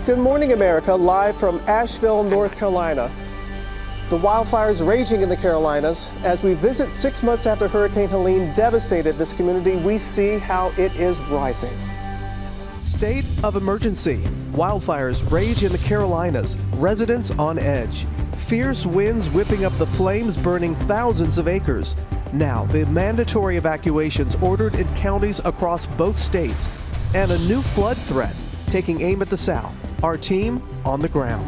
Good morning, America, live from Asheville, North Carolina. The wildfires raging in the Carolinas. As we visit 6 months after Hurricane Helene devastated this community, we see how it is rising. State of emergency. Wildfires rage in the Carolinas. Residents on edge. Fierce winds whipping up the flames, burning thousands of acres. Now, the mandatory evacuations ordered in counties across both states. And a new flood threat taking aim at the south. Our team on the ground.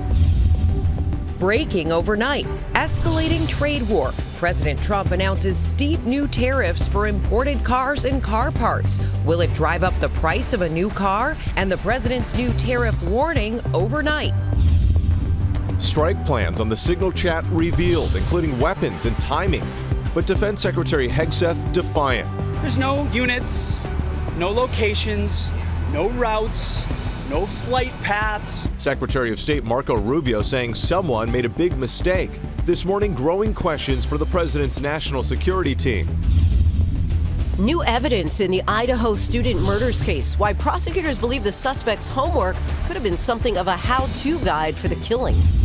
Breaking overnight, escalating trade war. President Trump announces steep new tariffs for imported cars and car parts. Will it drive up the price of a new car? And the president's new tariff warning overnight. Strike plans on the Signal chat revealed, including weapons and timing. But Defense Secretary Hegseth defiant. There's no units, no locations, no routes, no flight paths. Secretary of State Marco Rubio saying someone made a big mistake. This morning, growing questions for the president's national security team. New evidence in the Idaho student murders case. Why prosecutors believe the suspect's homework could have been something of a how-to guide for the killings.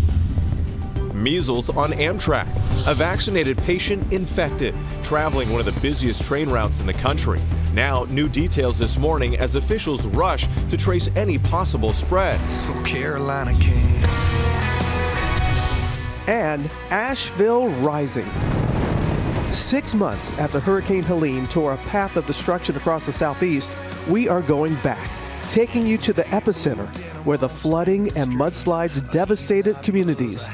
Measles on Amtrak. A vaccinated patient infected, traveling one of the busiest train routes in the country. Now, new details this morning as officials rush to trace any possible spread. Oh, Carolina can. And Asheville rising. 6 months after Hurricane Helene tore a path of destruction across the southeast, we are going back, taking you to the epicenter where the flooding and mudslides devastated communities.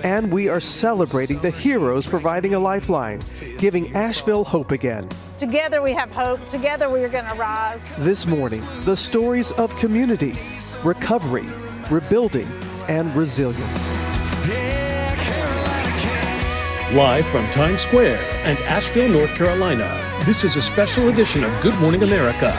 And we are celebrating the heroes providing a lifeline, giving Asheville hope again. Together we have hope. Together we are going to rise. This morning, the stories of community, recovery, rebuilding, and resilience. Live from Times Square and Asheville, North Carolina, this is a special edition of Good Morning America.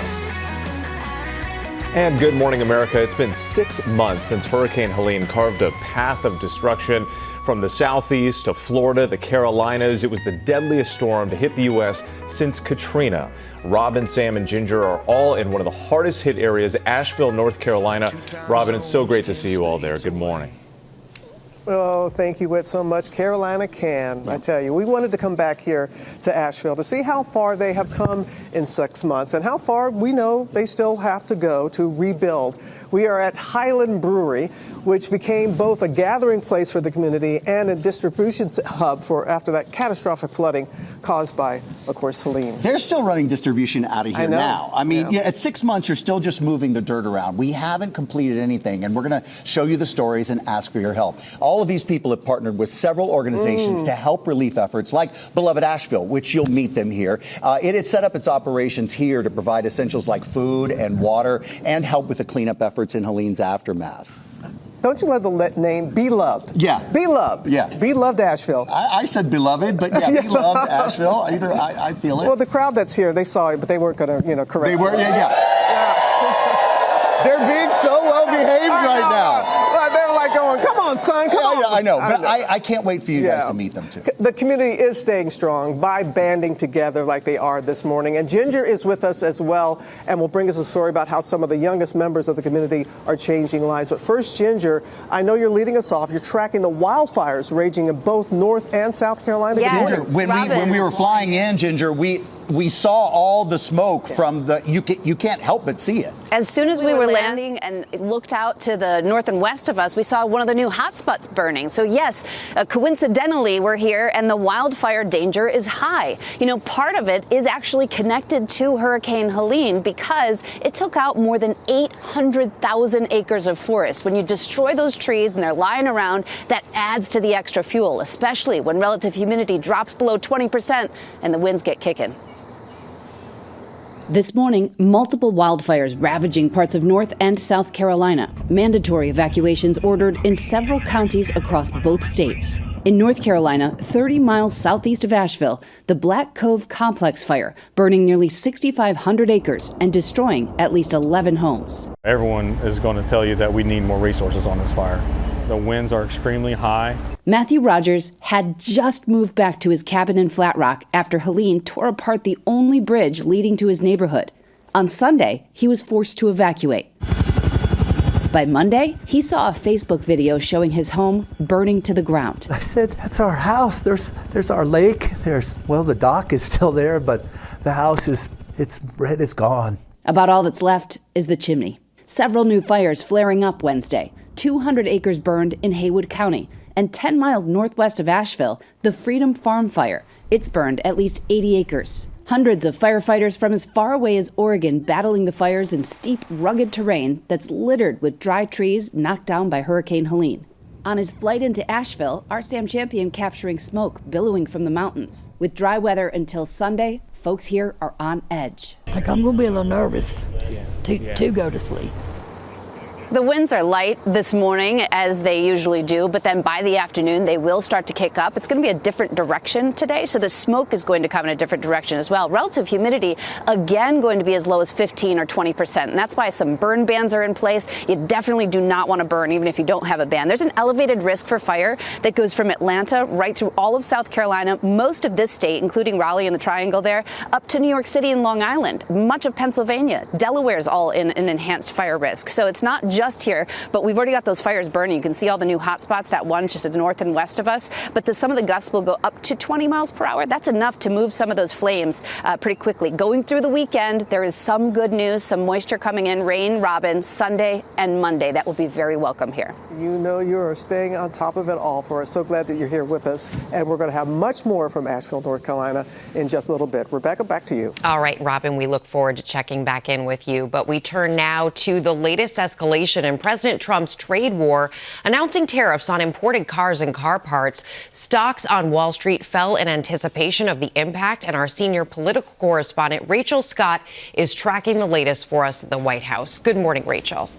And Good Morning America. It's been 6 months since Hurricane Helene carved a path of destruction from the southeast to Florida, the Carolinas. It was the deadliest storm to hit the U.S. since Katrina. Robin, Sam, and Ginger are all in one of the hardest hit areas, Asheville, North Carolina. Robin, it's so great to see you all there. Good morning. Oh, thank you, Whit, so much. Carolina can, I tell you. We wanted to come back here to Asheville to see how far they have come in 6 months and how far we know they still have to go to rebuild. We are at Highland Brewery, which became both a gathering place for the community and a distribution hub for after that catastrophic flooding caused by, of course, Helene. They're still running distribution out of here now. I mean, at 6 months, you're still just moving the dirt around. We haven't completed anything, and we're going to show you the stories and ask for your help. All of these people have partnered with several organizations to help relief efforts like Beloved Asheville, which you'll meet them here. It had set up its operations here to provide essentials like food and water and help with the cleanup efforts in Helene's aftermath. Don't you love the name Beloved? Yeah. Beloved. Yeah. Beloved Asheville. I said beloved, but yeah, Beloved Asheville. Either I feel it. Well, the crowd that's here, they saw it, but they weren't going to, correct. They were, They're being so well behaved right now. They're like going, come on, son, come on. Yeah, I know, but I can't wait for you guys to meet them, too. The community is staying strong by banding together like they are this morning. And Ginger is with us as well and will bring us a story about how some of the youngest members of the community are changing lives. But first, Ginger, I know you're leading us off. You're tracking the wildfires raging in both North and South Carolina. Ginger, when we were flying in, Ginger, we saw all the smoke from the, you can't help but see it. As soon as we were landing and looked out to the north and west of us, we saw one of the new hotspots burning. So yes, coincidentally, we're here and the wildfire danger is high. Part of it is actually connected to Hurricane Helene because it took out more than 800,000 acres of forest. When you destroy those trees and they're lying around, that adds to the extra fuel, especially when relative humidity drops below 20% and the winds get kicking. This morning, multiple wildfires ravaging parts of North and South Carolina. Mandatory evacuations ordered in several counties across both states. In North Carolina, 30 miles southeast of Asheville, the Black Cove Complex fire, burning nearly 6,500 acres and destroying at least 11 homes. Everyone is going to tell you that we need more resources on this fire. The winds are extremely high. Matthew Rogers had just moved back to his cabin in Flat Rock after Helene tore apart the only bridge leading to his neighborhood. On Sunday, he was forced to evacuate. By Monday, he saw a Facebook video showing his home burning to the ground. I said, that's our house. There's our lake. The dock is still there, but the house it's gone. About all that's left is the chimney. Several new fires flaring up Wednesday. 200 acres burned in Haywood County. And 10 miles northwest of Asheville, the Freedom Farm Fire. It's burned at least 80 acres. Hundreds of firefighters from as far away as Oregon battling the fires in steep, rugged terrain that's littered with dry trees knocked down by Hurricane Helene. On his flight into Asheville, our Sam Champion capturing smoke billowing from the mountains. With dry weather until Sunday, folks here are on edge. It's like I'm going to be a little nervous to go to sleep. The winds are light this morning, as they usually do, but then by the afternoon, they will start to kick up. It's going to be a different direction today, so the smoke is going to come in a different direction as well. Relative humidity, again, going to be as low as 15 or 20%, and that's why some burn bans are in place. You definitely do not want to burn, even if you don't have a ban. There's an elevated risk for fire that goes from Atlanta right through all of South Carolina, most of this state, including Raleigh and the Triangle there, up to New York City and Long Island, much of Pennsylvania. Delaware's all in an enhanced fire risk, so it's not just here, but we've already got those fires burning. You can see all the new hot spots, that one just to the north and west of us, but some of the gusts will go up to 20 miles per hour. That's enough to move some of those flames pretty quickly. Going through the weekend, there is some good news, some moisture coming in, rain, robin, Sunday and Monday. That will be very welcome here. You know you are staying on top of it all for us. So glad that you're here with us, and we're going to have much more from Asheville, North Carolina in just a little bit. Rebecca, back to you. All right, Robin, we look forward to checking back in with you, but we turn now to the latest escalation in President Trump's trade war, announcing tariffs on imported cars and car parts. Stocks on Wall Street fell in anticipation of the impact, and our senior political correspondent, Rachel Scott, is tracking the latest for us at the White House. Good morning, Rachel.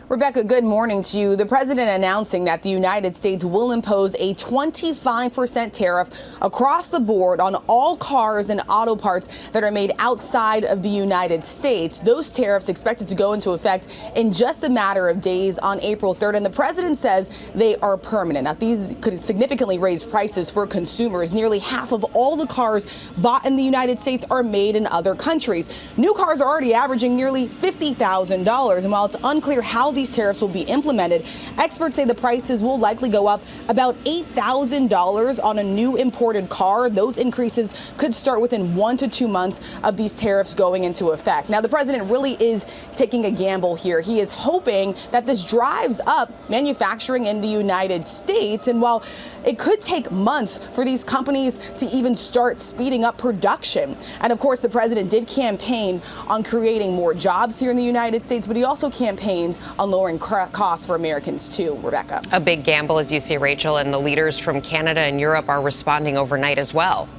Rebecca, good morning to you. The president announcing that the United States will impose a 25% tariff across the board on all cars and auto parts that are made outside of the United States. Those tariffs expected to go into effect in just a matter of days on April 3rd. And the president says they are permanent. Now, these could significantly raise prices for consumers. Nearly half of all the cars bought in the United States are made in other countries. New cars are already averaging nearly $50,000. And while it's unclear how these tariffs will be implemented, experts say the prices will likely go up about $8,000 on a new imported car. Those increases could start within 1 to 2 months of these tariffs going into effect. Now, the president really is taking a gamble here. He is hoping that this drives up manufacturing in the United States. And while it could take months for these companies to even start speeding up production. And of course, the president did campaign on creating more jobs here in the United States, but he also campaigned on lowering costs for Americans too, Rebecca. A big gamble, as you see, Rachel, and the leaders from Canada and Europe are responding overnight as well.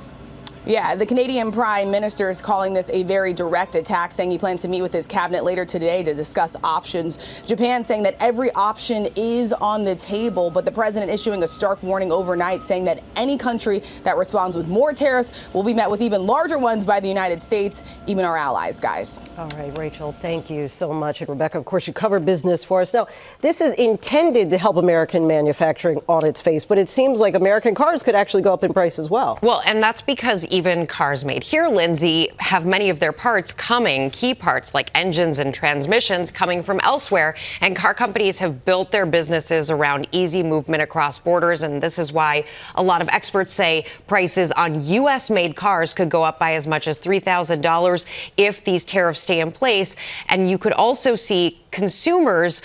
Yeah, the Canadian Prime Minister is calling this a very direct attack, saying he plans to meet with his cabinet later today to discuss options. Japan saying that every option is on the table, but the president issuing a stark warning overnight, saying that any country that responds with more tariffs will be met with even larger ones by the United States, even our allies, guys. All right, Rachel, thank you so much. And Rebecca, of course, you cover business for us. Now, this is intended to help American manufacturing on its face, but it seems like American cars could actually go up in price as well. Well, and that's because even cars made here, Linsey, have many of their parts key parts like engines and transmissions coming from elsewhere. And car companies have built their businesses around easy movement across borders. And this is why a lot of experts say prices on U.S. made cars could go up by as much as $3,000 if these tariffs stay in place. And you could also see consumers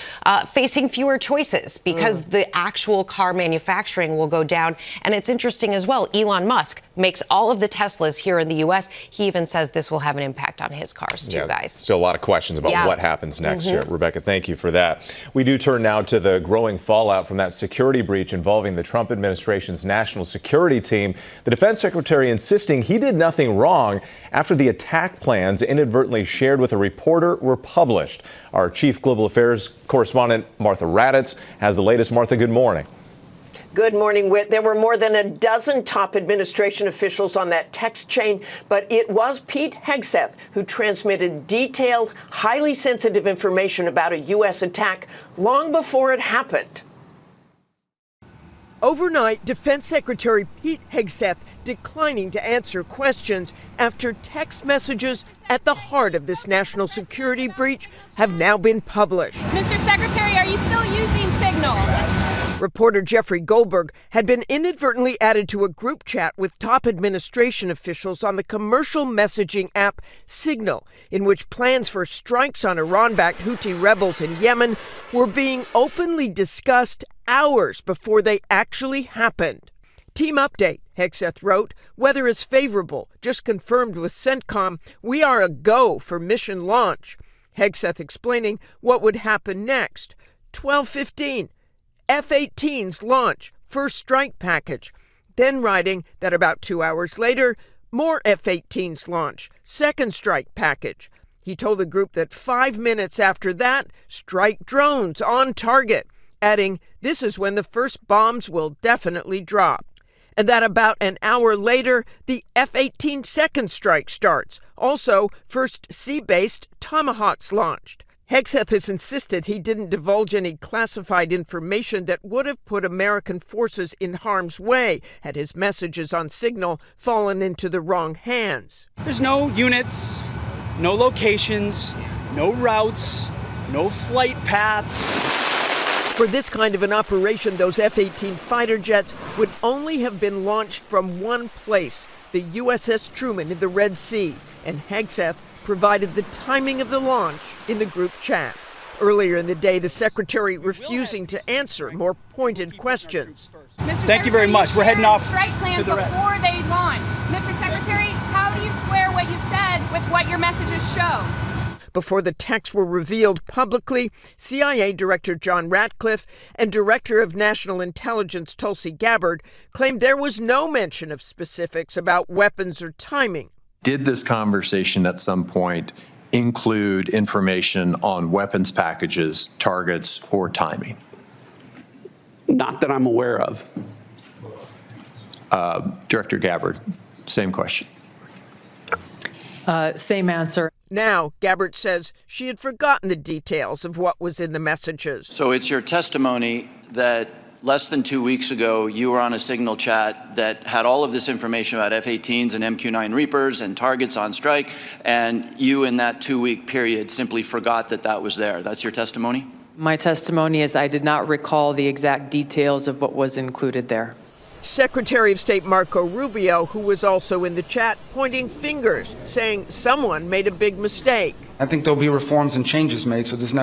facing fewer choices because the actual car manufacturing will go down. And it's interesting as well, Elon Musk makes all of the Teslas here in the U.S. He even says this will have an impact on his cars too, guys. Still a lot of questions about what happens next year. Rebecca, thank you for that. We do turn now to the growing fallout from that security breach involving the Trump administration's national security team. The defense secretary insisting he did nothing wrong after the attack plans inadvertently shared with a reporter were published. Our chief global affairs correspondent, Martha Raddatz, has the latest. Martha, good morning. Good morning, Whit. There were more than a dozen top administration officials on that text chain, but it was Pete Hegseth who transmitted detailed, highly sensitive information about a U.S. attack long before it happened. Overnight, Defense Secretary Pete Hegseth declining to answer questions after text messages at the heart of this national security breach have now been published. Mr. Secretary, are you still using Signal? Reporter Jeffrey Goldberg had been inadvertently added to a group chat with top administration officials on the commercial messaging app Signal, in which plans for strikes on Iran-backed Houthi rebels in Yemen were being openly discussed hours before they actually happened. Team update, Hegseth wrote. Weather is favorable. Just confirmed with CENTCOM. We are a go for mission launch. Hegseth explaining what would happen next. 12:15. F-18s launch, first strike package. Then writing that about 2 hours later, more F-18s launch, second strike package. He told the group that 5 minutes after that, strike drones on target, adding, this is when the first bombs will definitely drop. And that about an hour later, the F-18 second strike starts. Also, first sea-based Tomahawks launched. Hegseth has insisted he didn't divulge any classified information that would have put American forces in harm's way had his messages on Signal fallen into the wrong hands. There's no units, no locations, no routes, no flight paths. For this kind of an operation, those F-18 fighter jets would only have been launched from one place, the USS Truman in the Red Sea, and Hegseth provided the timing of the launch in the group chat. Earlier in the day, the secretary refusing to answer more pointed questions. Thank you very much. We're heading off strike plans to the before they launched. Mr. Secretary, how do you square what you said with what your messages show? Before the texts were revealed publicly, CIA Director John Ratcliffe and Director of National Intelligence Tulsi Gabbard claimed there was no mention of specifics about weapons or timing. Did this conversation at some point include information on weapons packages, targets, or timing? Not that I'm aware of. Director Gabbard, same question. Same answer. Now, Gabbard says she had forgotten the details of what was in the messages. So it's your testimony that less than 2 weeks ago, you were on a Signal chat that had all of this information about F-18s and MQ-9 Reapers and targets on strike, and you in that 2-week period simply forgot that that was there. That's your testimony? My testimony is I did not recall the exact details of what was included there. Secretary of State Marco Rubio, who was also in the chat, pointing fingers, saying someone made a big mistake. I think there'll be reforms and changes made, so this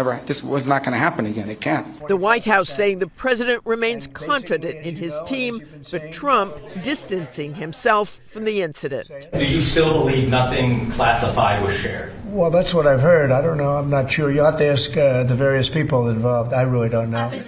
was not going to happen again. It can't. The White House saying the president remains confident in his team, but Trump distancing himself from the incident. Do you still believe nothing classified was shared? Well, that's what I've heard. I don't know. I'm not sure. You'll have to ask the various people involved. I really don't know.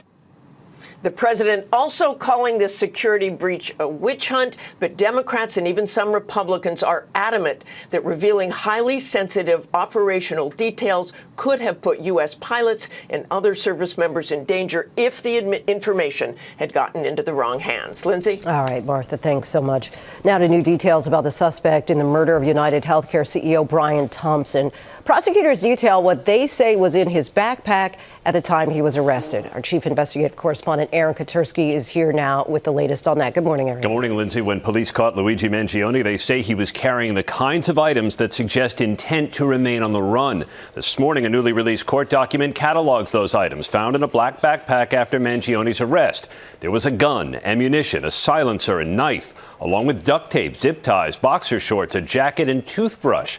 The president also calling this security breach a witch hunt, but Democrats and even some Republicans are adamant that revealing highly sensitive operational details could have put U.S. pilots and other service members in danger if the information had gotten into the wrong hands. Linsey? All right, Martha, thanks so much. Now to new details about the suspect in the murder of United Healthcare CEO Brian Thompson. Prosecutors detail what they say was in his backpack at the time he was arrested. Our chief investigative correspondent Aaron Katersky is here now with the latest on that. Good morning, Aaron. Good morning, Linsey. When police caught Luigi Mangione, they say he was carrying the kinds of items that suggest intent to remain on the run. This morning, a newly released court document catalogs those items found in a black backpack after Mangione's arrest. There was a gun, ammunition, a silencer, a knife, along with duct tape, zip ties, boxer shorts, a jacket, and toothbrush.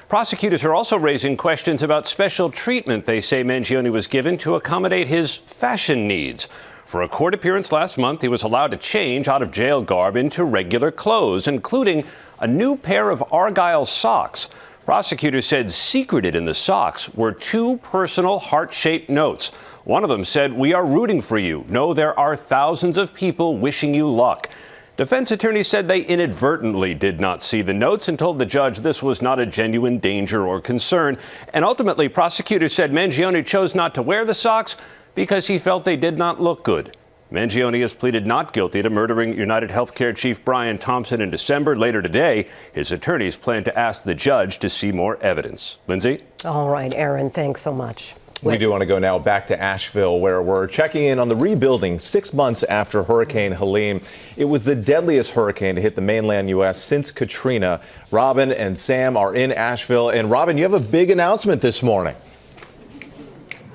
Prosecutors are also raising questions about special treatment they say Mangione was given to accommodate his fashion needs. For a court appearance last month, he was allowed to change out of jail garb into regular clothes, including a new pair of Argyle socks. Prosecutors said secreted in the socks were 2 personal heart-shaped notes. One of them said, "We are rooting for you. Know there are thousands of people wishing you luck." Defense attorneys said they inadvertently did not see the notes and told the judge this was not a genuine danger or concern. And ultimately, prosecutors said Mangione chose not to wear the socks because he felt they did not look good. Mangione has pleaded not guilty to murdering United Healthcare chief Brian Thompson in December. Later today, his attorneys plan to ask the judge to see more evidence. Linsey? All right, Aaron, thanks so much. We do want to go now back to Asheville, where we're checking in on the rebuilding 6 months after Hurricane Helene. It was the deadliest hurricane to hit the mainland U.S. since Katrina. Robin and Sam are in Asheville. And Robin, you have a big announcement this morning.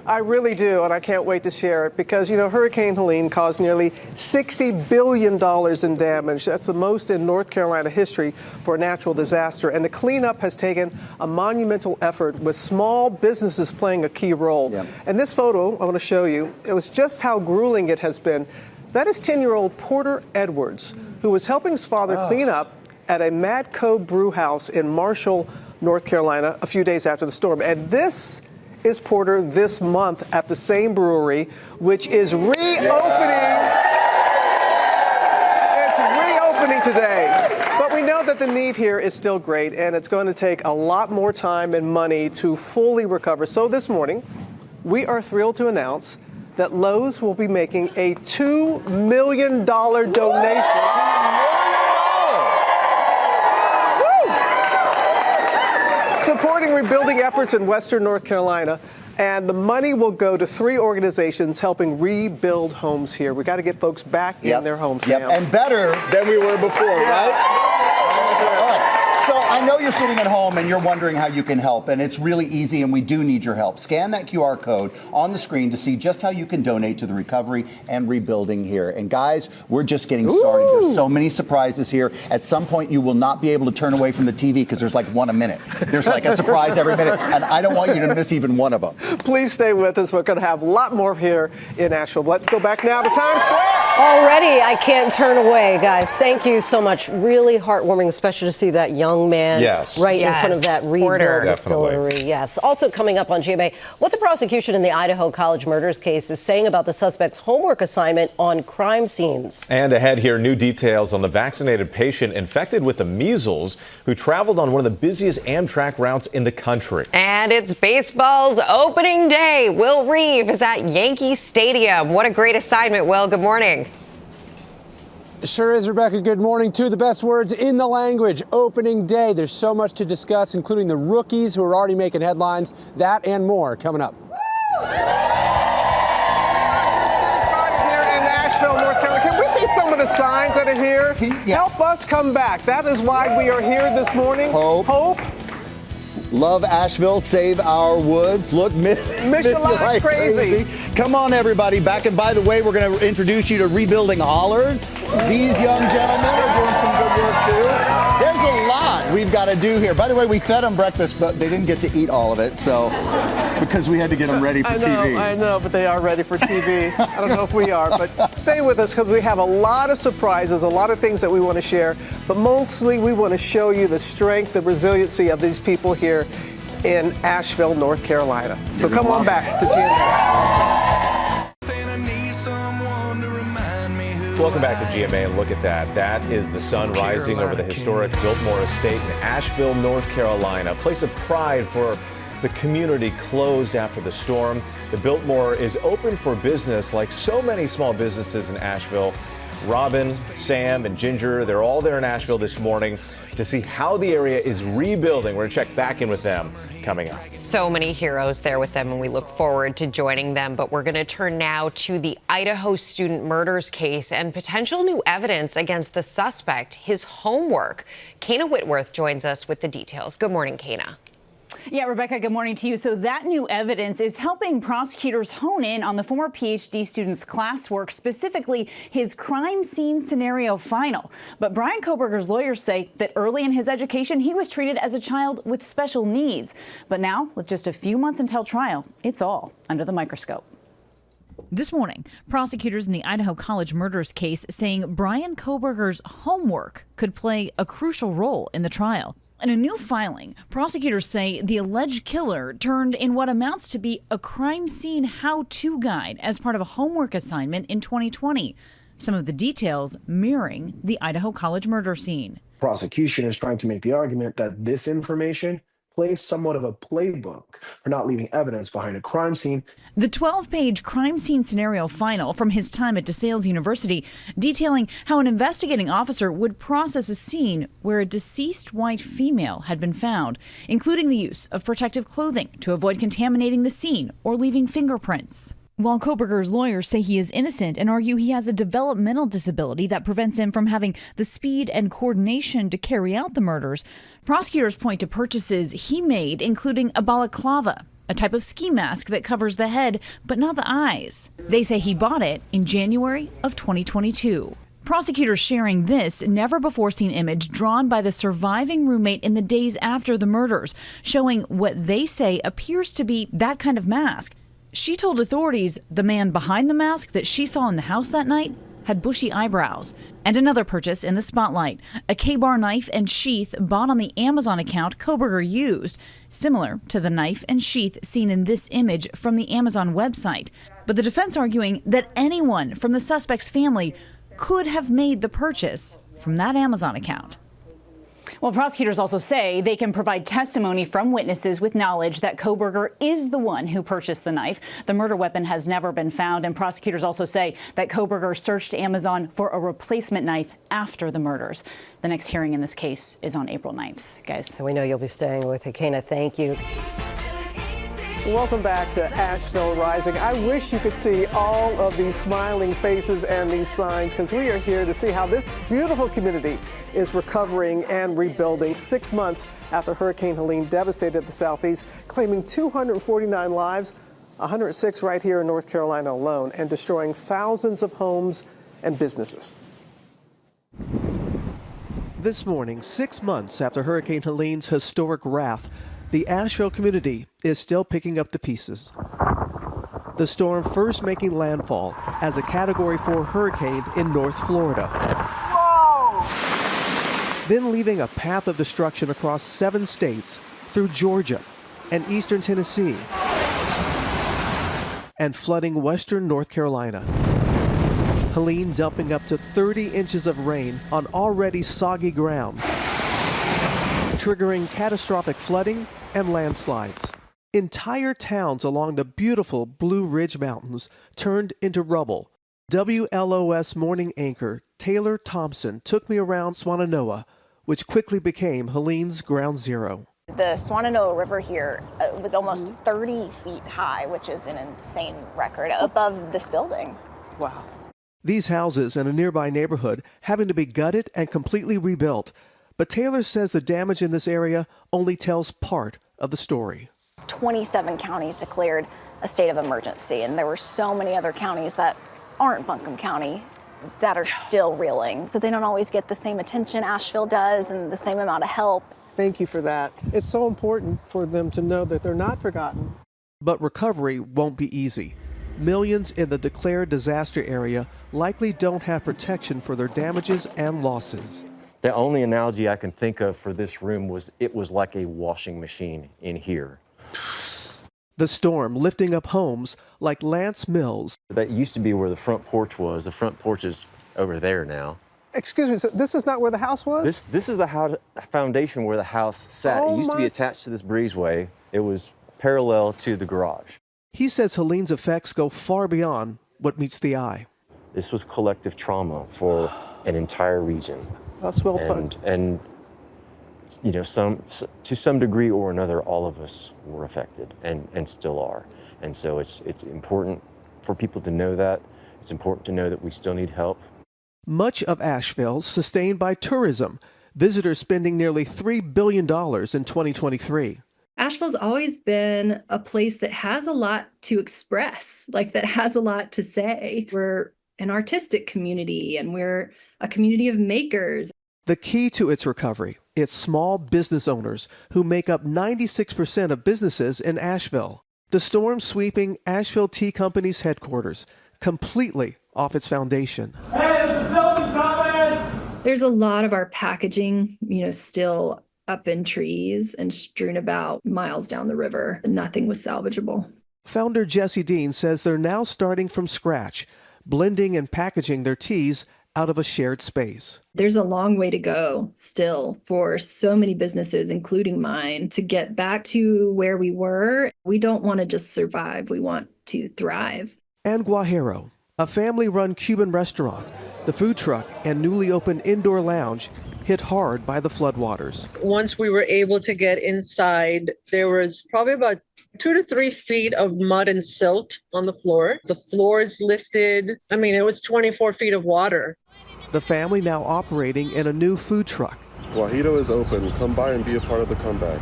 I really do, and I can't wait to share it because, you know, Hurricane Helene caused nearly $60 billion in damage. That's the most in North Carolina history for a natural disaster. And the cleanup has taken a monumental effort with small businesses playing a key role. Yep. And this photo I want to show you, it was just how grueling it has been. That is 10-year-old Porter Edwards, who was helping his father clean up at a Mad Cove brew house in Marshall, North Carolina, a few days after the storm. And this is Porter this month at the same brewery, which is reopening. It's reopening today. But we know that the need here is still great, and it's going to take a lot more time and money to fully recover. So this morning, we are thrilled to announce that Lowe's will be making a $2 million donation. Supporting rebuilding efforts in Western North Carolina, and the money will go to 3 organizations helping rebuild homes here. We got to get folks back in their homes. And better than we were before, right? All right. So I know you're sitting at home and you're wondering how you can help, and it's really easy, and we do need your help. Scan that QR code on the screen to see just how you can donate to the recovery and rebuilding here. And guys, we're just getting started. There's so many surprises here. At some point, you will not be able to turn away from the TV because there's like one a minute. There's like a surprise every minute, and I don't want you to miss even one of them. Please stay with us. We're going to have a lot more here in Asheville. Let's go back now to Times Square. Already, I can't turn away, guys. Thank you so much. Really heartwarming, especially to see that young man right in front of that rebuild distillery. Yes. Also coming up on GMA, what the prosecution in the Idaho college murders case is saying about the suspect's homework assignment on crime scenes. And ahead here, new details on the vaccinated patient infected with the measles who traveled on one of the busiest Amtrak routes in the country. And it's baseball's opening day. Will Reeve is at Yankee Stadium. What a great assignment, Will. Good morning. Sure is, Rebecca. Good morning. Two of the best words in the language. Opening day. There's so much to discuss, including the rookies who are already making headlines. That and more coming up. Just getting started here in Asheville, North Carolina. Can we see some of the signs that are here? Help us come back. That is why we are here this morning. Hope. Love Asheville, save our woods. Look, miss you like crazy. Come on, everybody. Back, and by the way, we're going to introduce you to Rebuilding Hollers. These young gentlemen are doing some good work, too. There's a lot we've got to do here. By the way, we fed them breakfast, but they didn't get to eat all of it, so because we had to get them ready for TV. I know, but they are ready for TV. I don't know if we are, but stay with us because we have a lot of surprises, a lot of things that we want to share, but mostly we want to show you the strength, the resiliency of these people here in Asheville, North Carolina. So come on back to GMA. Welcome back to GMA, and look at that. That is the sun rising over the historic Biltmore Estate in Asheville, North Carolina. A place of pride for the community closed after the storm. The Biltmore is open for business like so many small businesses in Asheville. Robin, Sam, and Ginger, they're all there in Asheville this morning to see how the area is rebuilding. We're going to check back in with them coming up. So many heroes there with them, and we look forward to joining them. But we're going to turn now to the Idaho student murders case and potential new evidence against the suspect, his homework. Kana Whitworth joins us with the details. Good morning, Kana. Yeah, Rebecca, good morning to you. So that new evidence is helping prosecutors hone in on the former PhD student's classwork, specifically his crime scene scenario final. But Brian Koberger's lawyers say that early in his education, he was treated as a child with special needs. But now, with just a few months until trial, it's all under the microscope. This morning, prosecutors in the Idaho college murders case saying Brian Koberger's homework could play a crucial role in the trial. In a new filing, prosecutors say the alleged killer turned in what amounts to be a crime scene how-to guide as part of a homework assignment in 2020. Some of the details mirroring the Idaho college murder scene. Prosecution is trying to make the argument that this information place somewhat of a playbook for not leaving evidence behind a crime scene. The 12-page crime scene scenario final from his time at DeSales University detailing how an investigating officer would process a scene where a deceased white female had been found, including the use of protective clothing to avoid contaminating the scene or leaving fingerprints. While Koberger's lawyers say he is innocent and argue he has a developmental disability that prevents him from having the speed and coordination to carry out the murders, prosecutors point to purchases he made, including a balaclava, a type of ski mask that covers the head but not the eyes. They say he bought it in January of 2022. Prosecutors sharing this never-before-seen image drawn by the surviving roommate in the days after the murders, showing what they say appears to be that kind of mask. She told authorities the man behind the mask that she saw in the house that night had bushy eyebrows. And another purchase in the spotlight, a K-bar knife and sheath bought on the Amazon account Koberger used, similar to the knife and sheath seen in this image from the Amazon website. But the defense arguing that anyone from the suspect's family could have made the purchase from that Amazon account. Well, prosecutors also say they can provide testimony from witnesses with knowledge that Koberger is the one who purchased the knife. The murder weapon has never been found, and prosecutors also say that Koberger searched Amazon for a replacement knife after the murders. The next hearing in this case is on April 9th, guys. And we know you'll be staying with it. Kana, thank you. Welcome back to Asheville Rising. I wish you could see all of these smiling faces and these signs, because we are here to see how this beautiful community is recovering and rebuilding 6 months after Hurricane Helene devastated the Southeast, claiming 249 lives, 106 right here in North Carolina alone, and destroying thousands of homes and businesses. This morning, 6 months after Hurricane Helene's historic wrath, the Asheville community is still picking up the pieces. The storm first making landfall as a Category 4 hurricane in North Florida. Whoa! Then leaving a path of destruction across 7 states through Georgia and eastern Tennessee, and flooding western North Carolina. Helene dumping up to 30 inches of rain on already soggy ground, triggering catastrophic flooding and landslides. Entire towns along the beautiful Blue Ridge Mountains turned into rubble. WLOS morning anchor Taylor Thompson took me around Swannanoa, which quickly became Helene's ground zero. The Swannanoa River here was almost 30 feet high, which is an insane record, above this building. Wow. These houses in a nearby neighborhood having to be gutted and completely rebuilt. But Taylor says the damage in this area only tells part of the story. 27 counties declared a state of emergency, and there were so many other counties that aren't Buncombe County that are still reeling. So they don't always get the same attention Asheville does and the same amount of help. Thank you for that. It's so important for them to know that they're not forgotten. But recovery won't be easy. Millions in the declared disaster area likely don't have protection for their damages and losses. The only analogy I can think of for this room was it was like a washing machine in here. The storm lifting up homes like Lance Mills. That used to be where the front porch was. The front porch is over there now. Excuse me, so this is not where the house was? This is the foundation where the house sat. It used to be attached to this breezeway. It was parallel to the garage. He says Helene's effects go far beyond what meets the eye. This was collective trauma for an entire region. That's well put. And you know, to some degree or another, all of us were affected and still are. And so it's important for people to know that. It's important to know that we still need help. Much of Asheville sustained by tourism, visitors spending nearly $3 billion in 2023. Asheville's always been a place that has a lot to express, like that has a lot to say. We're an artistic community and we're a community of makers. The key to its recovery, it's small business owners who make up 96% of businesses in Asheville. The storm sweeping Asheville Tea Company's headquarters completely off its foundation. There's a lot of our packaging, still up in trees and strewn about miles down the river. Nothing was salvageable. Founder Jesse Dean says they're now starting from scratch, blending and packaging their teas out of a shared space. There's a long way to go still for so many businesses, including mine, to get back to where we were. We don't want to just survive. We want to thrive. And Guajiro, a family-run Cuban restaurant, the food truck and newly opened indoor lounge hit hard by the floodwaters. Once we were able to get inside, there was probably about 2 to 3 feet of mud and silt on the floor. The floors lifted. I mean, it was 24 feet of water. The family now operating in a new food truck. Guajiro is open. Come by and be a part of the comeback.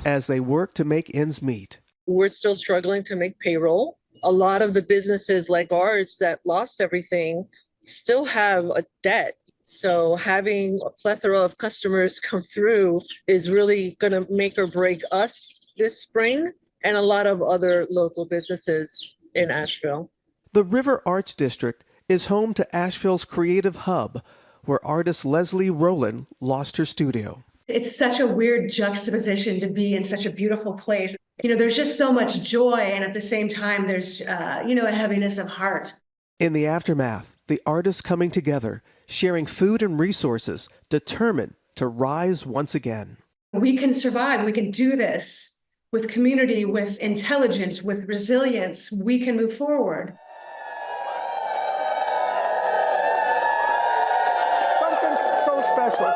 As they work to make ends meet. We're still struggling to make payroll. A lot of the businesses like ours that lost everything still have a debt. So having a plethora of customers come through is really going to make or break us this spring and a lot of other local businesses in Asheville. The River Arts District is home to Asheville's creative hub, where artist Leslie Rowland lost her studio. It's such a weird juxtaposition to be in such a beautiful place. There's just so much joy, and at the same time, there's, a heaviness of heart. In the aftermath, the artists coming together, sharing food and resources, determined to rise once again. We can survive. We can do this with community, with intelligence, with resilience. We can move forward.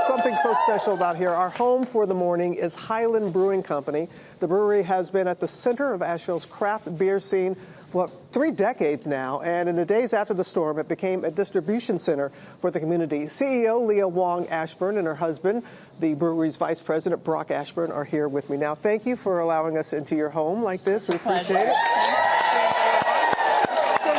Something so special about here. Our home for the morning is Highland Brewing Company. The brewery has been at the center of Asheville's craft beer scene for 3 decades now, and in the days after the storm, it became a distribution center for the community. CEO Leah Wong Ashburn and her husband, the brewery's vice president, Brock Ashburn, are here with me now. Thank you for allowing us into your home like this. We appreciate it. So,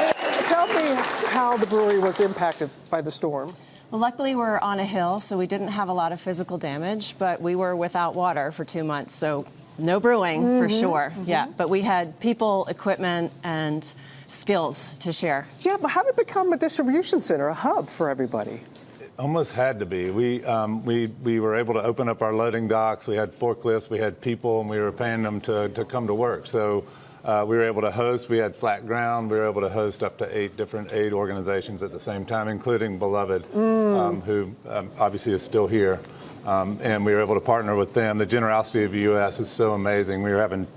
tell me how the brewery was impacted by the storm. Well, luckily we're on a hill, so we didn't have a lot of physical damage, but we were without water for 2 months, so no brewing for sure. Yeah, but we had people, equipment, and skills to share. Yeah, but how did it become a distribution center, a hub for everybody? It almost had to be. We were able to open up our loading docks. We had forklifts, we had people, and we were paying them to come to work. So we were able to host. We had flat ground. We were able to host up to 8 different aid organizations at the same time, including Beloved, who obviously is still here. And we were able to partner with them. The generosity of the U.S. is so amazing. We were having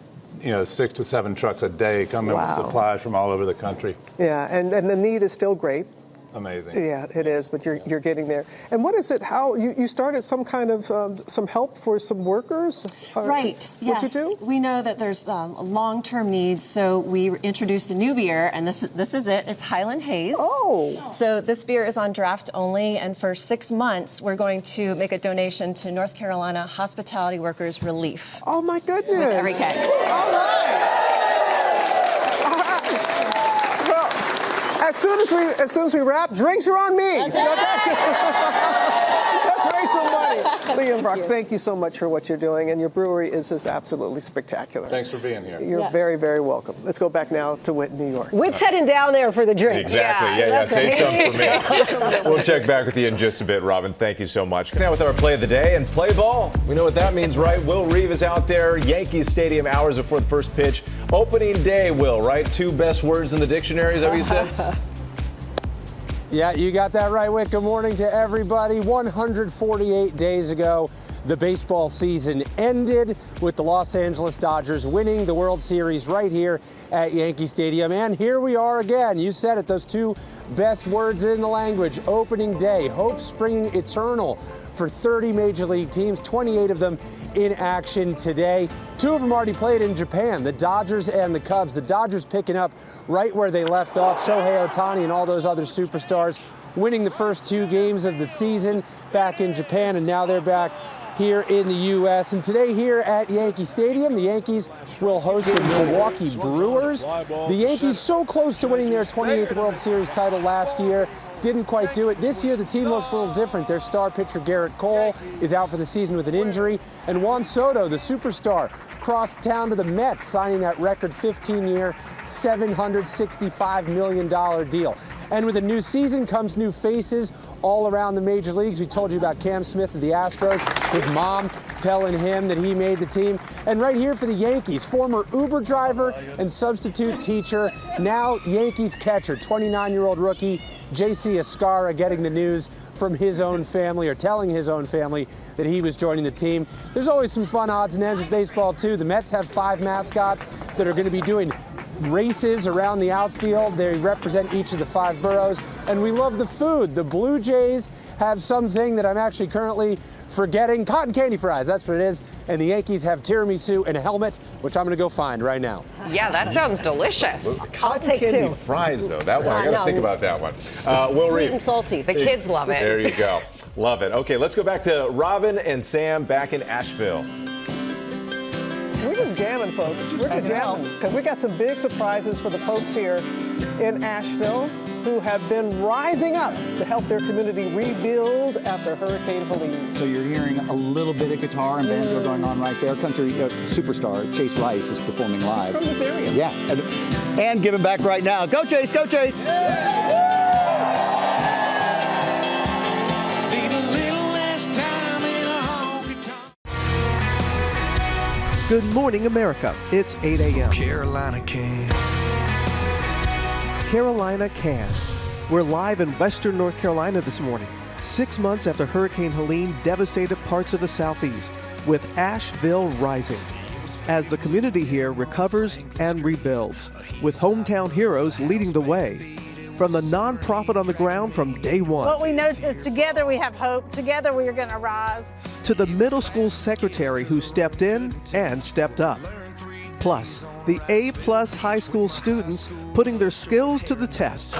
6 to 7 trucks a day coming with supplies from all over the country. Yeah, and the need is still great. Amazing. Yeah, it is, but you're getting there. And what is it? How you started some kind of some help for some workers? Right. What'd you do? We know that there's long-term needs, so we introduced a new beer, and this is it. It's Highland Haze. Oh. So this beer is on draft only, and for 6 months, we're going to make a donation to North Carolina Hospitality Workers Relief. Oh my goodness! With every keg. All right. As soon as we wrap, drinks are on me. That's right. Let's raise some money. Leah and Brock, thank you so much for what you're doing, and your brewery is just absolutely spectacular. Thanks for being here. You're very, very welcome. Let's go back now to Whit, New York. Whit's heading down there for the drinks. Exactly. Yeah. Save some for me. We'll check back with you in just a bit, Robin. Thank you so much. Now with our play of the day and play ball. We know what that means, right? Will Reeve is out there. Yankee Stadium hours before the first pitch. Opening day, Will, right? 2 best words in the dictionary, is that what you said? Yeah, you got that right, Whit. Good morning to everybody. 148 days ago, the baseball season ended with the Los Angeles Dodgers winning the World Series right here at Yankee Stadium. And here we are again. You said it, those 2 best words in the language. Opening day, hope springing eternal for 30 major league teams, 28 of them in action today. 2 of them already played in Japan, the Dodgers and the Cubs. The Dodgers picking up right where they left off. Shohei Ohtani and all those other superstars winning the first 2 games of the season back in Japan, and now they're back here in the U.S. And today here at Yankee Stadium, the Yankees will host the Milwaukee Brewers. The Yankees so close to winning their 28th World Series title last year. Didn't quite do it. This year, the team looks a little different. Their star pitcher, Garrett Cole, is out for the season with an injury. And Juan Soto, the superstar, crossed town to the Mets, signing that record 15-year, $765 million deal. And with a new season comes new faces all around the major leagues. We told you about Cam Smith of the Astros, his mom telling him that he made the team. And right here for the Yankees, former Uber driver and substitute teacher, now Yankees catcher, 29-year-old rookie J.C. Escarra, getting the news from his own family, or telling his own family that he was joining the team. There's always some fun odds and ends with baseball too. The Mets have 5 mascots that are going to be doing races around the outfield. They represent each of the 5 boroughs, and we love the food. The Blue Jays have something that I'm actually currently forgetting. Cotton candy fries, that's what it is. And the Yankees have tiramisu and a helmet, which I'm going to go find right now. Yeah, that sounds delicious. I'll take Candy 2. fries, though. That one, I got to think about that one. Will Sweet Reeve. and salty. The kids love it. There you go. Love it. Okay, let's go back to Robin and Sam back in Asheville. We're just jamming, folks. We're just jamming because we got some big surprises for the folks here in Asheville who have been rising up to help their community rebuild after Hurricane Helene. So you're hearing a little bit of guitar and banjo going on right there. Country superstar Chase Rice is performing live. He's from this area. Yeah, and giving back right now. Go Chase, go Chase! Good morning, America. It's 8 a.m. Carolina can. Carolina can. We're live in western North Carolina this morning, 6 months after Hurricane Helene devastated parts of the southeast, with Asheville rising, as the community here recovers and rebuilds, with hometown heroes leading the way. From the nonprofit on the ground from day one. What we know is together we have hope. Together we are going to rise. To the middle school secretary who stepped in and stepped up. Plus, the A-plus high school students putting their skills to the test.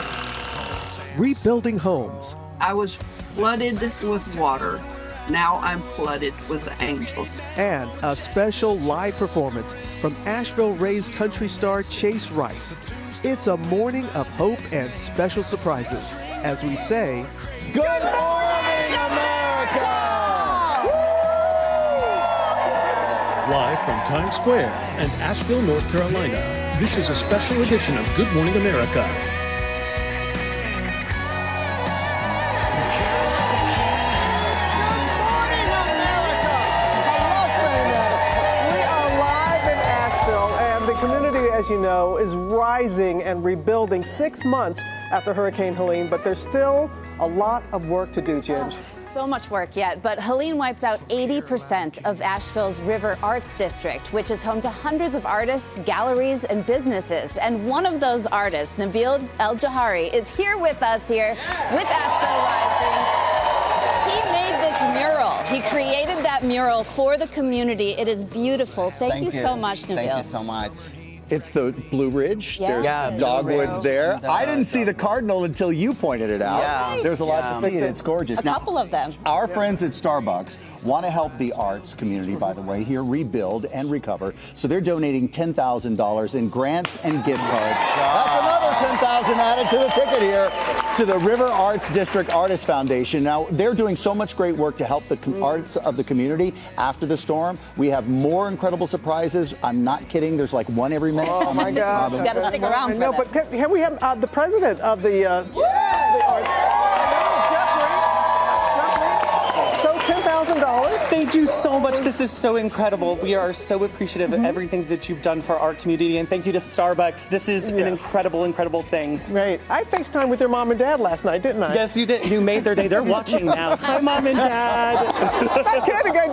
Rebuilding homes. I was flooded with water. Now I'm flooded with the angels. And a special live performance from Asheville-raised country star Chase Rice. It's a morning of hope and special surprises as we say, Good morning, America! Live from Times Square and Asheville, North Carolina, this is a special edition of Good Morning America. As you know, is rising and rebuilding 6 months after Hurricane Helene, but there's still a lot of work to do, Ginge. So much work yet, but Helene wiped out 80% of Asheville's River Arts District, which is home to hundreds of artists, galleries, and businesses. And one of those artists, Nabil El-Jahari, is here with us here with Asheville Rising. He made this mural. He created that mural for the community. It is beautiful. Thank you so much, Nabil. Thank you so much. It's the Blue Ridge. Yeah. There's dogwoods there. I didn't see the cardinal until you pointed it out. Yeah. There's a lot to see, and it's gorgeous. A couple of them. Our friends at Starbucks want to help the arts community, by the way, here rebuild and recover. So they're donating $10,000 in grants and gift cards. That's another $10,000 added to the ticket here to the River Arts District Artist Foundation. Now, they're doing so much great work to help the arts of the community after the storm. We have more incredible surprises. I'm not kidding. There's like one every minute. Oh my gosh! You got to stick around for that. But can we have the president of the arts? So $10,000. Thank you so much. This is so incredible. We are so appreciative of everything that you've done for our community, and thank you to Starbucks. This is an incredible, incredible thing. Right. I FaceTimed with your mom and dad last night, didn't I? Yes, you did. You made their day. They're watching now. Hi, Mom and Dad. I'm kidding. I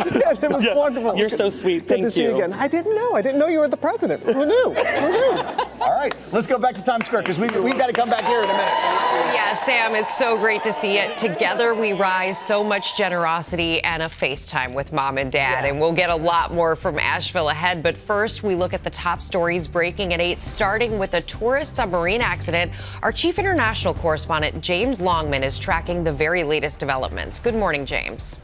did. It was wonderful. You're so sweet. Thank Good to see you again. I didn't know. I didn't know you were the president. Who knew? Who knew? All right, let's go back to Times Square because we've got to come back here in a minute. Yeah, Sam, it's so great to see it. Together we rise, so much generosity and a FaceTime with Mom and Dad. And we'll get a lot more from Asheville ahead. But first, we look at the top stories breaking at 8, starting with a tourist submarine accident. Our chief international correspondent, James Longman, is tracking the very latest developments. Good morning, James.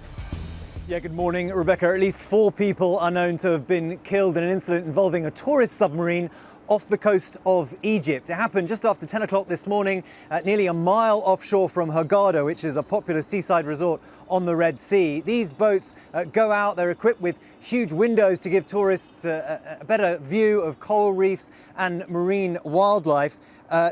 Yeah, good morning, Rebecca. At least 4 people are known to have been killed in an incident involving a tourist submarine off the coast of Egypt. It happened just after 10 o'clock this morning, nearly a mile offshore from Hurghada, which is a popular seaside resort on the Red Sea. These boats go out, they're equipped with huge windows to give tourists a better view of coral reefs and marine wildlife.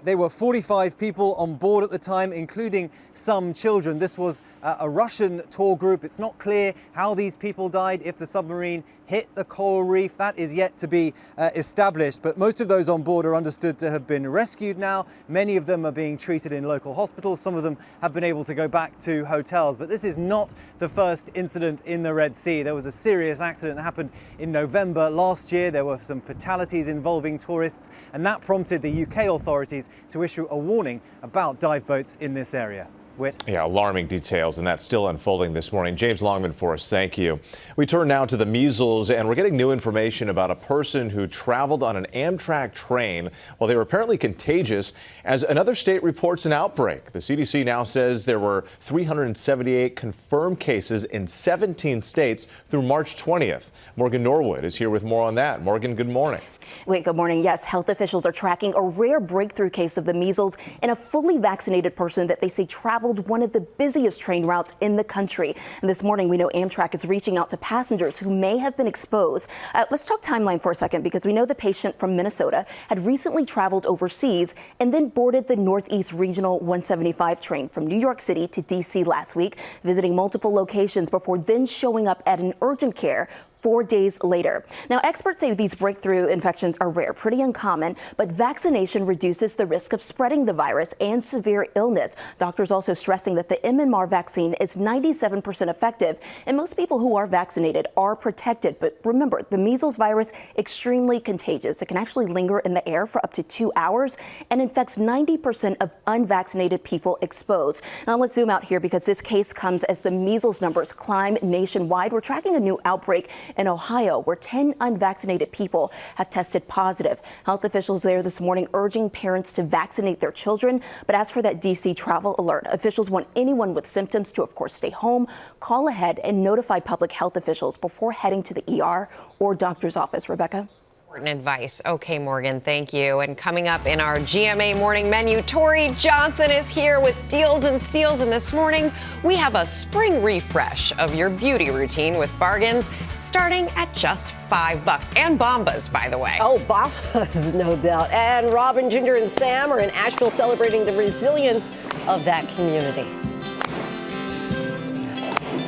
There were 45 people on board at the time, including some children. This was a Russian tour group. It's not clear how these people died, if the submarine hit the coral reef. That is yet to be established, but most of those on board are understood to have been rescued now. Many of them are being treated in local hospitals. Some of them have been able to go back to hotels, but this is not the first incident in the Red Sea. There was a serious accident that happened in November last year. There were some fatalities involving tourists, and that prompted the UK authorities to issue a warning about dive boats in this area. Whit? Yeah, alarming details, and that's still unfolding this morning. James Longman for us, thank you. We turn now to the measles, and we're getting new information about a person who traveled on an Amtrak train while they were apparently contagious as another state reports an outbreak. The CDC now says there were 378 confirmed cases in 17 states through March 20th. Morgan Norwood is here with more on that. Morgan, good morning. Wait, good morning. Yes, health officials are tracking a rare breakthrough case of the measles in a fully vaccinated person that they say traveled one of the busiest train routes in the country. And this morning, we know Amtrak is reaching out to passengers who may have been exposed. Let's talk timeline for a second, because we know the patient from Minnesota had recently traveled overseas and then boarded the Northeast Regional 175 train from New York City to D.C. last week, visiting multiple locations before then showing up at an urgent care 4 days later. Now, experts say these breakthrough infections are rare, pretty uncommon, but vaccination reduces the risk of spreading the virus and severe illness. Doctors also stressing that the MMR vaccine is 97% effective, and most people who are vaccinated are protected. But remember, the measles virus extremely contagious. It can actually linger in the air for up to 2 hours and infects 90% of unvaccinated people exposed. Now, let's zoom out here, because this case comes as the measles numbers climb nationwide. We're tracking a new outbreak in Ohio, where 10 unvaccinated people have tested positive. Health officials there this morning urging parents to vaccinate their children. But as for that D.C. travel alert, officials want anyone with symptoms to, of course, stay home, call ahead, and notify public health officials before heading to the ER or doctor's office. Rebecca? Important advice. Okay, Morgan, thank you. And coming up in our GMA morning menu, Tori Johnson is here with deals and steals. And this morning, we have a spring refresh of your beauty routine with bargains starting at just $5. And Bombas, by the way. Oh, Bombas, no doubt. And Robin, Ginger, and Sam are in Asheville celebrating the resilience of that community.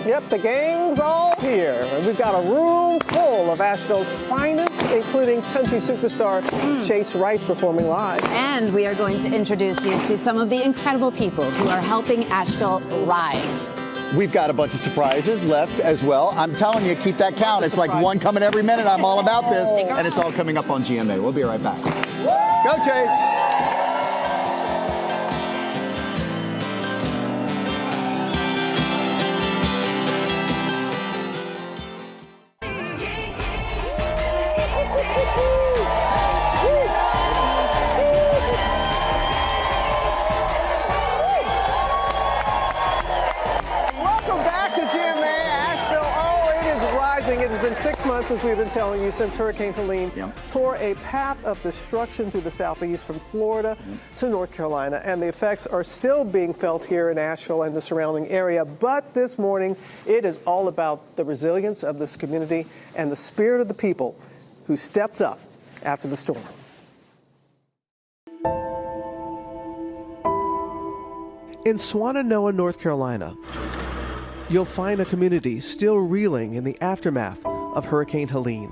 Yep, the gang's all here. And we've got a room full of Asheville's finest, including country superstar Chase Rice performing live. And we are going to introduce you to some of the incredible people who are helping Asheville rise. We've got a bunch of surprises left as well. I'm telling you, keep that count. It's like one coming every minute. I'm all about this. And it's all coming up on GMA. We'll be right back. Go, Chase. It has been 6 months, as we've been telling you, since Hurricane Helene tore a path of destruction through the southeast from Florida to North Carolina, and the effects are still being felt here in Asheville and the surrounding area. But this morning, it is all about the resilience of this community and the spirit of the people who stepped up after the storm. In Swannanoa, North Carolina, you'll find a community still reeling in the aftermath of Hurricane Helene.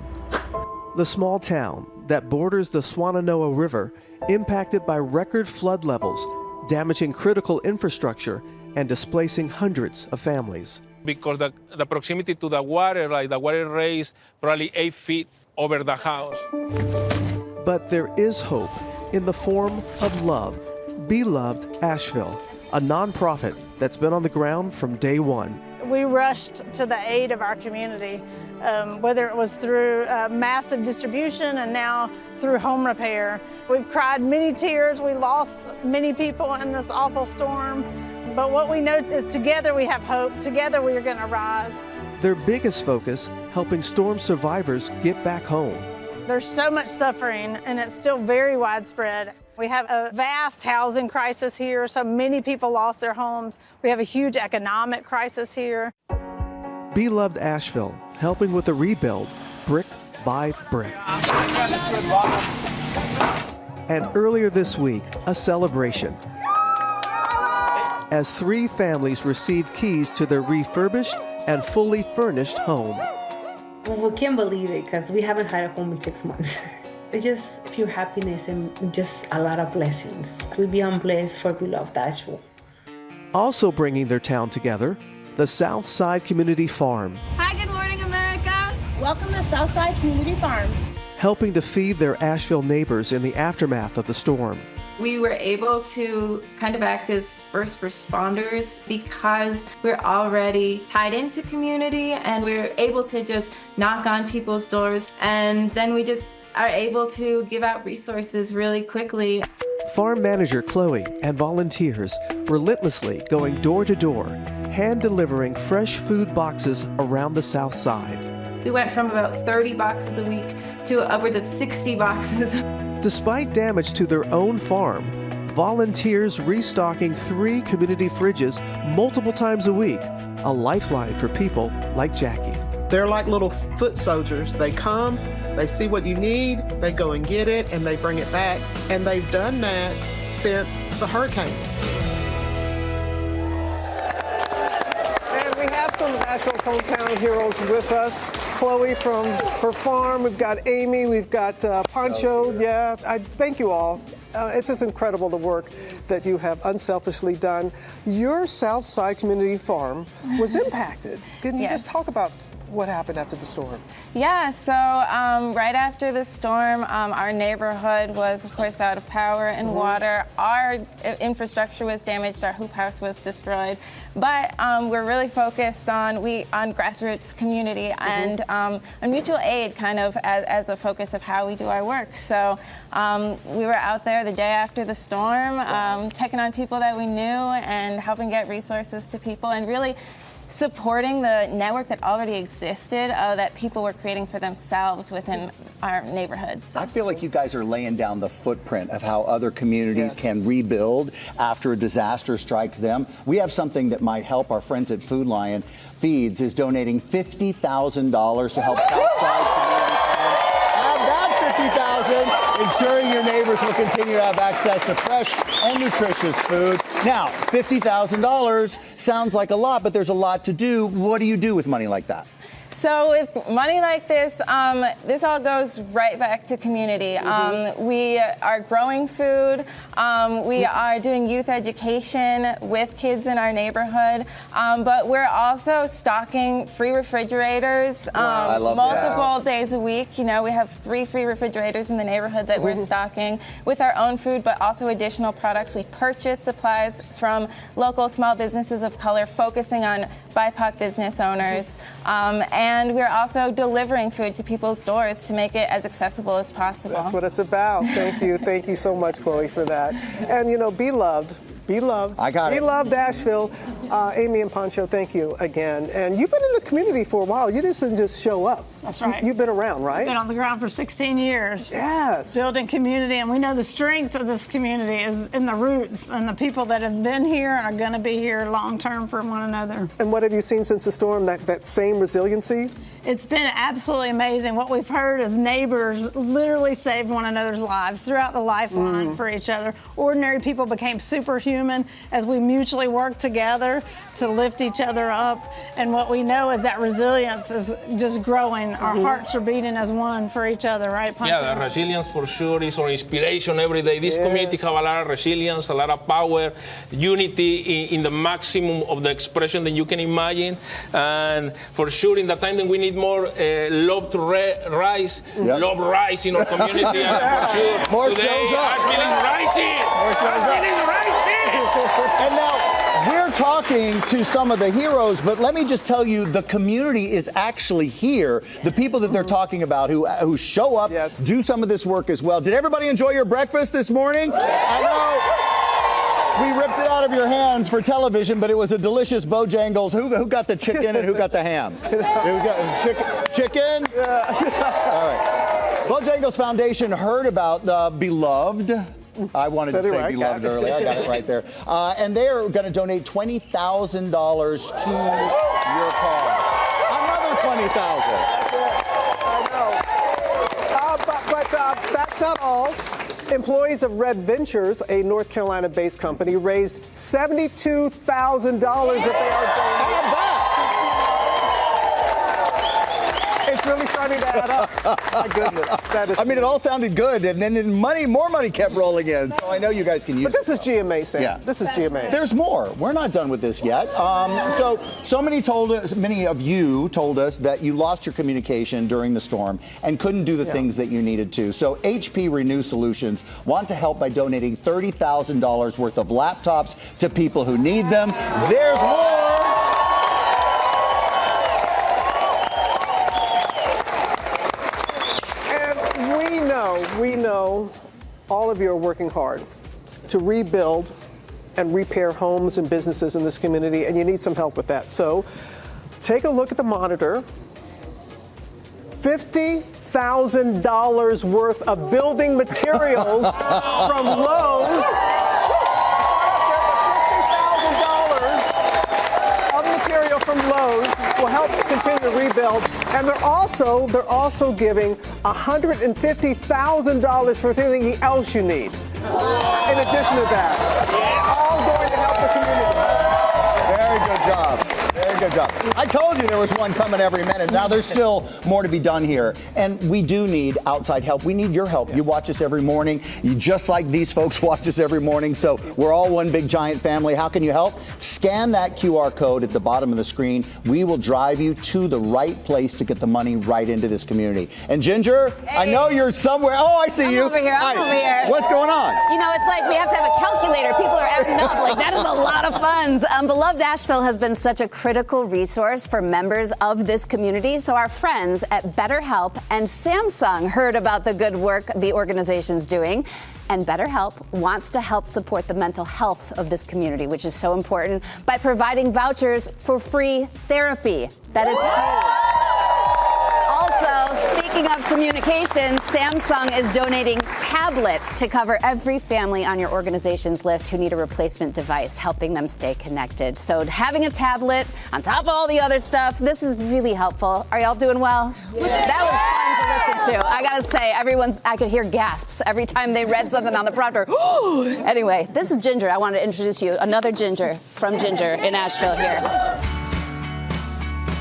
The small town that borders the Swannanoa River impacted by record flood levels, damaging critical infrastructure and displacing hundreds of families. Because the proximity to the water, like the water raised probably 8 feet over the house. But there is hope in the form of love. Be Loved Asheville, a nonprofit that's been on the ground from day one. We rushed to the aid of our community, whether it was through massive distribution and now through home repair. We've cried many tears. We lost many people in this awful storm. But what we know is together we have hope. Together we are going to rise. Their biggest focus, helping storm survivors get back home. There's so much suffering, and it's still very widespread. We have a vast housing crisis here. So many people lost their homes. We have a huge economic crisis here. Be Loved Asheville, helping with the rebuild, brick by brick. And earlier this week, a celebration, as 3 families received keys to their refurbished and fully furnished home. We can't believe it because we haven't had a home in 6 months. It's just pure happiness and just a lot of blessings. We're beyond blessed for beloved Asheville. Also bringing their town together, the Southside Community Farm, Hi, good morning, America. Welcome to Southside Community Farm. helping to feed their Asheville neighbors in the aftermath of the storm. We were able to kind of act as first responders because we're already tied into community and we're able to just knock on people's doors, and then we just are able to give out resources really quickly. Farm manager Chloe and volunteers relentlessly going door to door, hand delivering fresh food boxes around the South Side. We went from about 30 boxes a week to upwards of 60 boxes. Despite damage to their own farm, volunteers restocking 3 community fridges multiple times a week, a lifeline for people like Jackie. They're like little foot soldiers. They come, they see what you need, they go and get it, and they bring it back. And they've done that since the hurricane. And we have some of Asheville's hometown heroes with us. Chloe from her farm, we've got Amy, we've got Pancho. Yeah, I thank you all. It's just incredible the work that you have unselfishly done. Your Southside Community Farm was impacted. Can you just talk about what happened after the storm? Yeah, so right after the storm, our neighborhood was, of course, out of power and water. Our infrastructure was damaged, our hoop house was destroyed, but we're really focused on grassroots community and on mutual aid kind of as a focus of how we do our work. So we were out there the day after the storm, checking on people that we knew and helping get resources to people and really supporting the network that already existed that people were creating for themselves within our neighborhoods. I feel like you guys are laying down the footprint of how other communities can rebuild after a disaster strikes them. We have something that might help. Our friends at Food Lion Feeds is donating $50,000 to help Southside Community Farm. Have that $50,000, ensuring your neighbors will continue to have access to fresh and nutritious food. Now, $50,000 sounds like a lot, but there's a lot to do. What do you do with money like that? So with money like this, this all goes right back to community. We are growing food. We are doing youth education with kids in our neighborhood. But we're also stocking free refrigerators multiple days a week. You know, we have 3 free refrigerators in the neighborhood that we're stocking with our own food, but also additional products. We purchase supplies from local small businesses of color, focusing on BIPOC business owners. And we're also delivering food to people's doors to make it as accessible as possible. That's what it's about. Thank you. Thank you so much, Chloe, for that. And, you know, be loved. Be loved. I got it. Be loved, Asheville. Amy and Pancho, thank you again. And you've been in the community for a while. You didn't just show up. That's right. You've been around, right? Been on the ground for 16 years. Yes. Building community, and we know the strength of this community is in the roots and the people that have been here and are going to be here long term for one another. And what have you seen since the storm, that same resiliency? It's been absolutely amazing. What we've heard is neighbors literally saved one another's lives throughout the lifeline for each other. Ordinary people became superhuman as we mutually worked together to lift each other up. And what we know is that resilience is just growing. Our hearts are beating as one for each other, right, Pancho? Yeah, the resilience for sure is our inspiration every day. This community have a lot of resilience, a lot of power, unity in the maximum of the expression that you can imagine. And for sure, in the time that we need more love to rise, love rise in our community. And for sure, more today, shows up. Asheville is rising. Asheville is rising. And now we're talking to some of the heroes, but let me just tell you, the community is actually here. The people that they're talking about who show up, do some of this work as well. Did everybody enjoy your breakfast this morning? I know. We ripped it out of your hands for television, but it was a delicious Bojangles. Who got the chicken and who got the ham? Who got chicken? All right. Bojangles Foundation heard about the beloved. I wanted to say beloved earlier. I got it right there. And they are going to donate $20,000 to your cause. Another $20,000. I know. But that's not all. Employees of Red Ventures, a North Carolina-based company, raised $72,000 that they are donating. It's really starting to add up. My goodness. That is it all sounded good, and then more money kept rolling in. So I know you guys can use it. But this is GMA, Sam. Yeah. This is GMA. There's more. We're not done with this yet. Many of you told us that you lost your communication during the storm and couldn't do the things that you needed to. So HP Renew Solutions want to help by donating $30,000 worth of laptops to people who need them. There's more. We know all of you are working hard to rebuild and repair homes and businesses in this community, and you need some help with that. So take a look at the monitor. $50,000 worth of building materials from Lowe's. $50,000 of material from Lowe's will help continue to rebuild. And they're also giving $150,000 for anything else you need. In addition to that, all going to help the community. Very good job. Very good job. I told you there was one coming every minute. Now there's still more to be done here. And we do need outside help. We need your help. You watch us every morning. You just like these folks watch us every morning. So we're all one big giant family. How can you help? Scan that QR code at the bottom of the screen. We will drive you to the right place to get the money right into this community. And Ginger, hey. I know you're somewhere. Oh, I see you. I'm over here. What's going on? You know, it's like we have to have a calculator. People are adding up. Like, that is a lot of funds. Beloved Asheville has been such a critical resource for members of this community. So our friends at BetterHelp and Samsung heard about the good work the organization's doing. And BetterHelp wants to help support the mental health of this community, which is so important, by providing vouchers for free therapy. That is huge. Also, speaking of communication, Samsung is donating tablets to cover every family on your organization's list who need a replacement device, helping them stay connected. So having a tablet on top of all the other stuff, this is really helpful. Are y'all doing well? Yeah. That was fun to listen to. I gotta say, I could hear gasps every time they read something on the prompter. Anyway, this is Ginger. I wanted to introduce you, another Ginger from Ginger in Asheville here.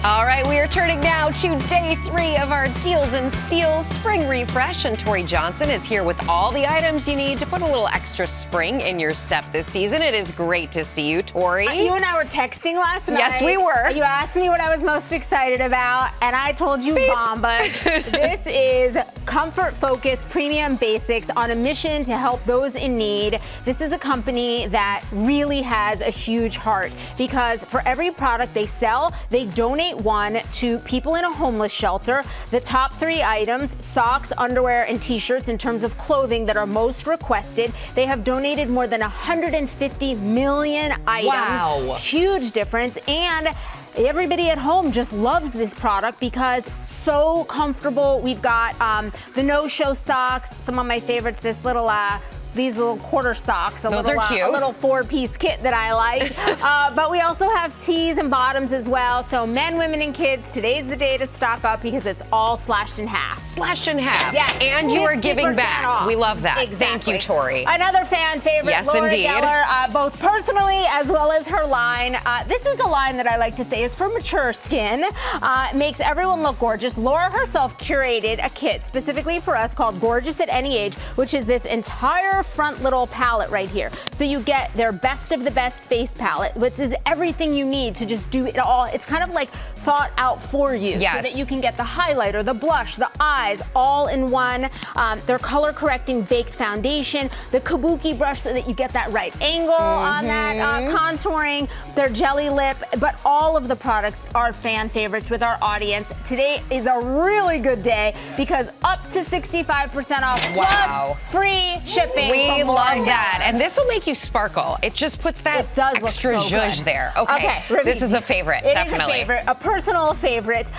All right, we are turning now to day 3 of our Deals and Steals Spring Refresh, and Tori Johnson is here with all the items you need to put a little extra spring in your step this season. It is great to see you, Tori. You and I were texting last night. Yes, we were. You asked me what I was most excited about, and I told you Bombas. This is Comfort Focus Premium Basics on a mission to help those in need. This is a company that really has a huge heart, because for every product they sell, they donate one to people in a homeless shelter. The top 3 items, socks, underwear, and t-shirts in terms of clothing that are most requested. They have donated more than 150 million items. Wow. Huge difference. And everybody at home just loves this product because so comfortable. We've got the no-show socks, some of my favorites, these little quarter socks. Those are cute. A little 4-piece kit that I like. But we also have tees and bottoms as well. So men, women, and kids, today's the day to stock up because it's all slashed in half. Slashed in half. Yes. And you are giving back. Off. We love that. Exactly. Thank you, Tori. Another fan favorite, yes, Laura indeed. Geller, both personally as well as her line. This is the line that I like to say is for mature skin. Makes everyone look gorgeous. Laura herself curated a kit specifically for us called Gorgeous at Any Age, which is this entire front little palette right here. So you get their best of the best face palette, which is everything you need to just do it all. It's kind of like thought out for you, yes, so that you can get the highlighter, the blush, the eyes, all in one. Their color correcting baked foundation, the kabuki brush so that you get that right angle on that contouring, their jelly lip, but all of the products are fan favorites with our audience. Today is a really good day because up to 65% off, plus free shipping. We love that. And this will make you sparkle. It just puts that extra zhuzh there. Okay, this is a favorite, definitely. It is a favorite, a personal favorite.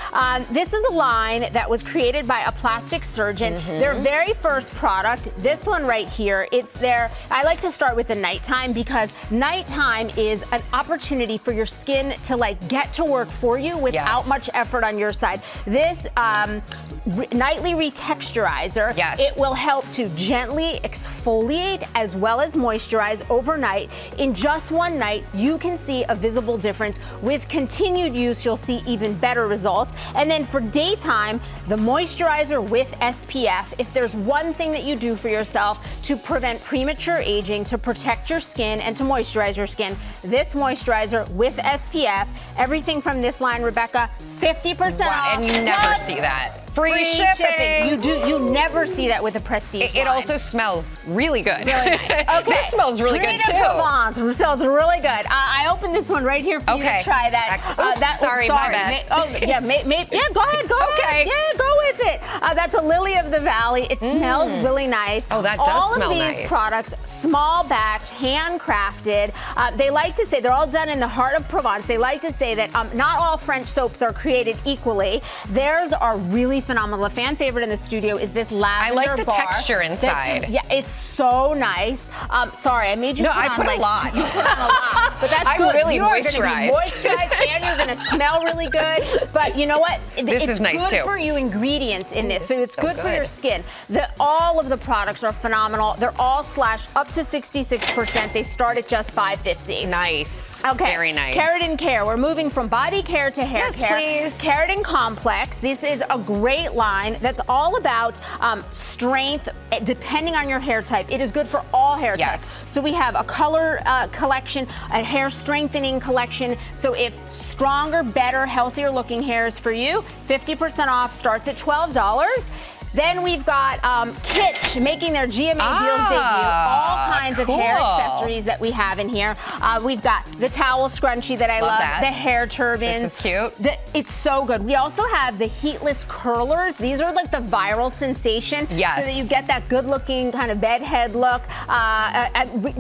This is a line that was created by a plastic surgeon. Their very first product, this one right here, it's their, I like to start with the nighttime because nighttime is an opportunity for your skin to like get to work for you without much effort on your side. This nightly retexturizer. Yes. It will help to gently exfoliate as well as moisturize overnight. In just one night, you can see a visible difference. With continued use, you'll see even better results. And then for daytime, the moisturizer with SPF. If there's one thing that you do for yourself to prevent premature aging, to protect your skin and to moisturize your skin, this moisturizer with SPF, everything from this line, Rebecca, 50% off. And you never see that. Free shipping. You never see that with a prestige It line. also smells really good. Really nice. Okay. This smells really good too. Provence smells really good. I opened this one right here for you to try that. Sorry, my bad. Go ahead. Okay. Yeah, go with it. That's a Lily of the Valley. It smells really nice. Oh, that does smell nice. All of these products, small batch, handcrafted. They like to say they're all done in the heart of Provence. They like to say that not all French soaps are created equally. Theirs are really phenomenal. A fan favorite in the studio is this lavender I like the bar. texture inside. Yeah, it's so nice. Sorry, I made you No, put I on put like, a lot. You put on a lot. But that's I'm good. really you are going to be moisturized. moisturized and you're going to smell really good. But you know what? This is nice good too. for you ingredients in this. So it's so good for your skin. All of the products are phenomenal. They're all slashed up to 66%. They start at just $5.50. Nice. Okay. Very nice. Keratin Care. We're moving from body care to hair care. Yes, please. Keratin Complex. This is a great line that's all about strength depending on your hair type. It is good for all hair types. So we have a color collection, a hair strengthening collection. So if stronger, better, healthier looking hair is for you, 50% off, starts at $12. Then we've got Kitsch making their GMA deals debut. All kinds of hair accessories that we have in here. We've got the towel scrunchie that I love, the hair turbans. This is cute. It's so good. We also have the heatless curlers. These are like the viral sensation. Yes. So that you get that good looking kind of bedhead look.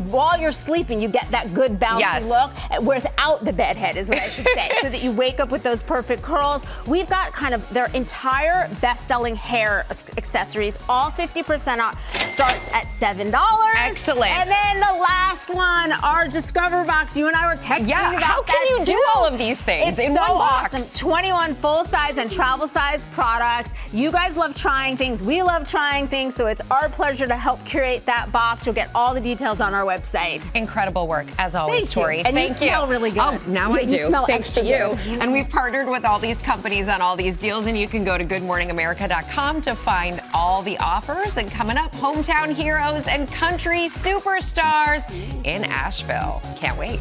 While you're sleeping, you get that good bouncy look without the bedhead is what I should say. So that you wake up with those perfect curls. We've got kind of their entire best-selling hair accessories, all 50% off, starts at $7. Excellent. And then the last one, our Discover Box. You and I were texting about how can you do all of these things in one box? Awesome. 21 full-size and travel-size products. You guys love trying things. We love trying things, so it's our pleasure to help curate that box. You'll get all the details on our website. Incredible work, as always, Thank you. Tori. And Thank you smell really good. Oh, now I You do. smell Thanks to extra you. good. And we've partnered with all these companies on all these deals, and you can go to goodmorningamerica.com to find all the offers. And coming up, hometown heroes and country superstars in Asheville. Can't wait.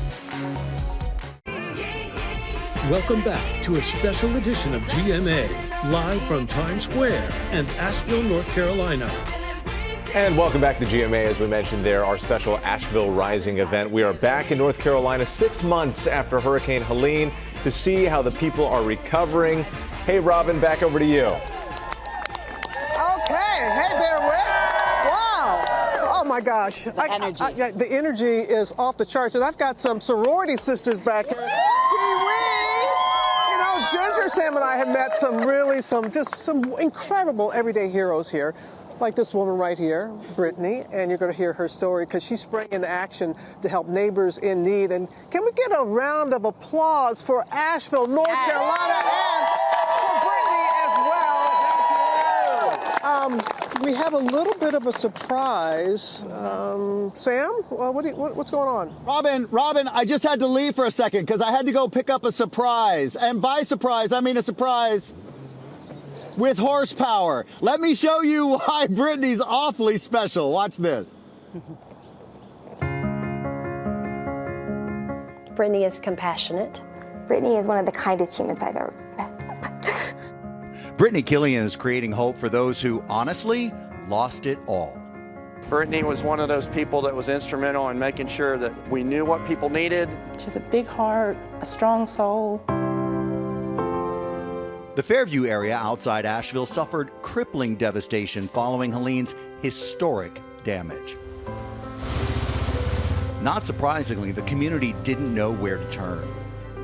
Welcome back to a special edition of GMA, live from Times Square and Asheville, North Carolina. And welcome back to GMA. As we mentioned there, our special Asheville Rising event. We are back in North Carolina 6 months after Hurricane Helene to see how the people are recovering. Hey, Robin, back over to you. Okay. Hey there, Rick. Wow. Oh, my gosh. The energy is off the charts. And I've got some sorority sisters back here. You know, Ginger, Sam, and I have met some incredible everyday heroes here. Like this woman right here, Brittany, and you're going to hear her story because she sprang into action to help neighbors in need. And can we get a round of applause for Asheville, North Carolina, and for Brittany as well? We have a little bit of a surprise. Sam, what's going on? Robin, I just had to leave for a second because I had to go pick up a surprise. And by surprise, I mean a surprise with horsepower. Let me show you why Brittany's awfully special. Watch this. Brittany is compassionate. Brittany is one of the kindest humans I've ever met. Brittany Killian is creating hope for those who honestly lost it all. Brittany was one of those people that was instrumental in making sure that we knew what people needed. She has a big heart, a strong soul. The Fairview area outside Asheville suffered crippling devastation following Helene's historic damage. Not surprisingly, the community didn't know where to turn.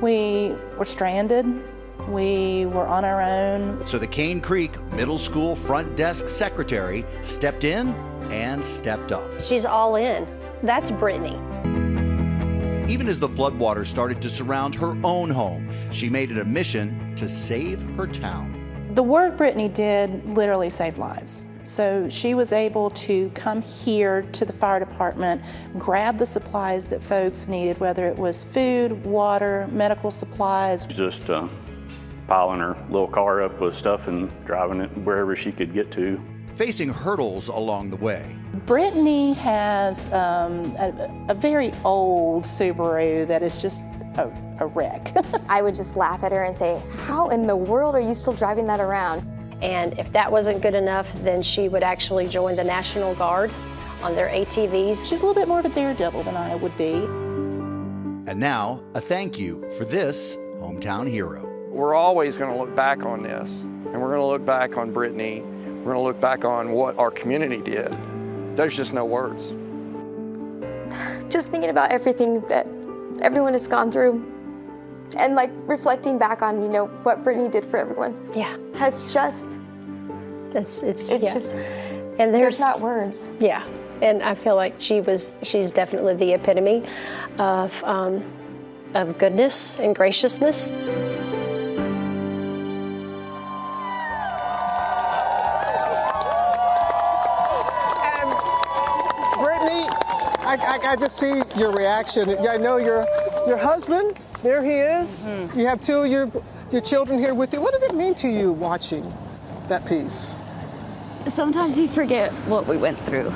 We were stranded. We were on our own. So the Cane Creek Middle School front desk secretary stepped in and stepped up. She's all in. That's Brittany. Even as the floodwaters started to surround her own home, she made it a mission to save her town. The work Brittany did literally saved lives. So she was able to come here to the fire department, grab the supplies that folks needed, whether it was food, water, medical supplies. Just piling her little car up with stuff and driving it wherever she could get to. Facing hurdles along the way. Brittany has a very old Subaru that is just a wreck. I would just laugh at her and say, how in the world are you still driving that around? And if that wasn't good enough, then she would actually join the National Guard on their ATVs. She's a little bit more of a daredevil than I would be. And now, a thank you for this hometown hero. We're always going to look back on this, and we're going to look back on Brittany. We're going to look back on what our community did. There's just no words. Just thinking about everything that everyone has gone through and like reflecting back on, you know, what Brittany did for everyone. Yeah. Has just, it's yeah. just, and there's not words. Yeah. And I feel like she's definitely the epitome of goodness and graciousness. I just see your reaction. I know your husband, there he is. Mm-hmm. You have two of your children here with you. What did it mean to you watching that piece? Sometimes you forget what we went through,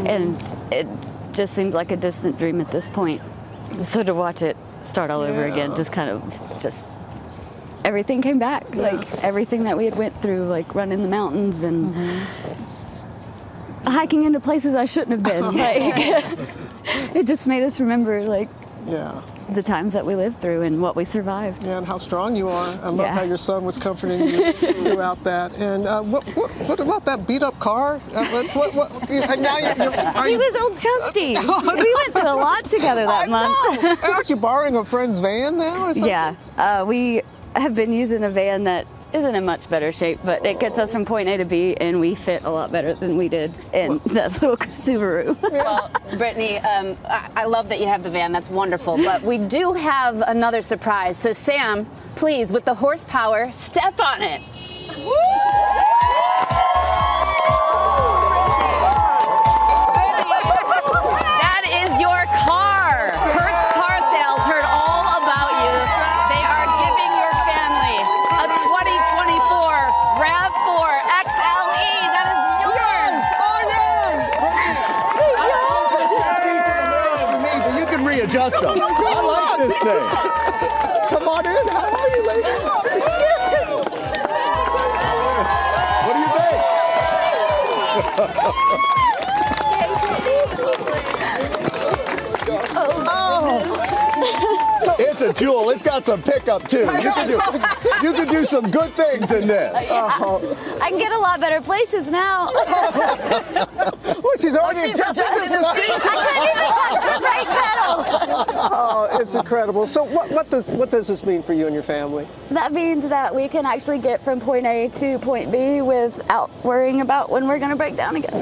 and it just seems like a distant dream at this point. So to watch it start all over again, just everything came back. Yeah. Like everything that we had went through, like running the mountains and hiking into places I shouldn't have been. Like it just made us remember, like, the times that we lived through and what we survived. Yeah, and how strong you are. I love how your son was comforting you throughout that. And what about that beat up car? Now he was old Chusty. We went through a lot together that month. Aren't you borrowing a friend's van now or something? Yeah, we have been using a van that isn't in much better shape, but it gets us from point A to B, and we fit a lot better than we did in that little Subaru. Well, Brittany, I love that you have the van. That's wonderful. But we do have another surprise. So, Sam, please, with the horsepower, step on it. Woo! That is your car. Hertz Car Sales heard all about you. They are giving your family a 2024 RAV4 XLE. That is yours. But you can readjust them. I like this thing. Come on in. How are you, lady? What do you It's a jewel. It's got some pickup too. You can do some good things in this. I can get a lot better places now. Well, she's already adjusted the seat. I couldn't even touch the brake pedal. Oh, it's incredible. So what does this mean for you and your family? That means that we can actually get from point A to point B without worrying about when we're going to break down again.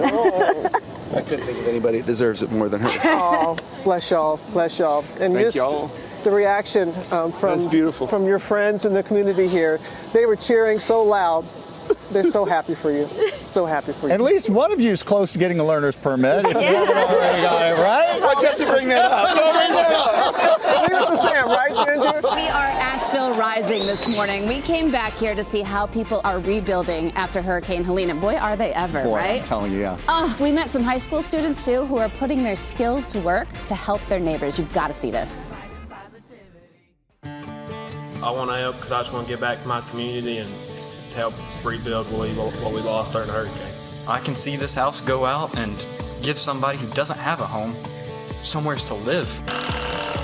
I couldn't think of anybody that deserves it more than her. Oh, bless y'all, bless y'all. And Thank y'all. The reaction from your friends in the community here, they were cheering so loud. They're so happy for you. So happy for you. At least one of you is close to getting a learner's permit. If you haven't already got it, right? I just to bring that up. Leave it to Sam, right, Ginger? We are Asheville Rising this morning. We came back here to see how people are rebuilding after Hurricane Helene. And boy, are they ever, right? I'm telling you, yeah. Oh, we met some high school students, too, who are putting their skills to work to help their neighbors. You've got to see this. I want to help because I just want to give back to my community and help rebuild what we lost during the hurricane. I can see this house go out and give somebody who doesn't have a home somewhere to live.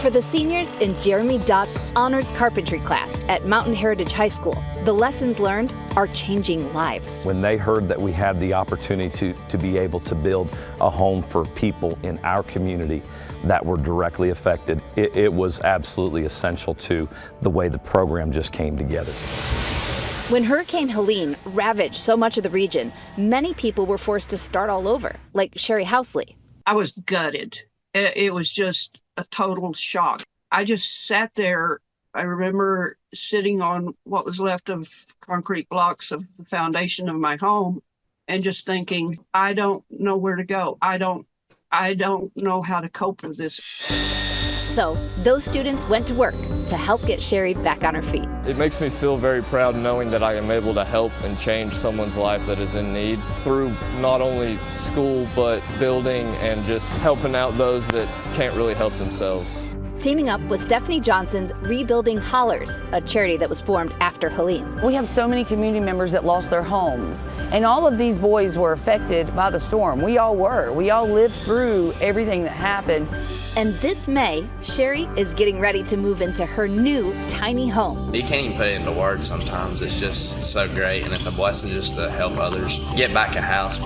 For the seniors in Jeremy Dott's Honors Carpentry class at Mountain Heritage High School, the lessons learned are changing lives. When they heard that we had the opportunity to be able to build a home for people in our community that were directly affected, it was absolutely essential to the way the program just came together. When Hurricane Helene ravaged so much of the region, many people were forced to start all over, like Sherry Housley. I was gutted. It was just a total shock. I just sat there I remember sitting on what was left of concrete blocks of the foundation of my home and just thinking, I don't know where to go. I don't know how to cope with this. So those students went to work to help get Sherry back on her feet. It makes me feel very proud knowing that I am able to help and change someone's life that is in need through not only school, but building and just helping out those that can't really help themselves. Teaming up with Stephanie Johnson's Rebuilding Hollers, a charity that was formed after Helene. We have so many community members that lost their homes, and all of these boys were affected by the storm. We all were. We all lived through everything that happened. And this May, Sherry is getting ready to move into her new tiny home. You can't even put it into words sometimes. It's just so great, and it's a blessing just to help others get back a house.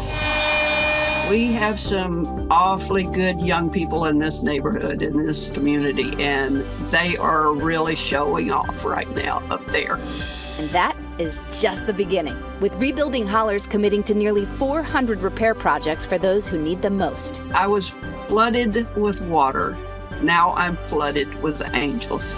We have some awfully good young people in this neighborhood, in this community, and they are really showing off right now up there. And that is just the beginning, with Rebuilding Hollers committing to nearly 400 repair projects for those who need them most. I was flooded with water. Now I'm flooded with angels.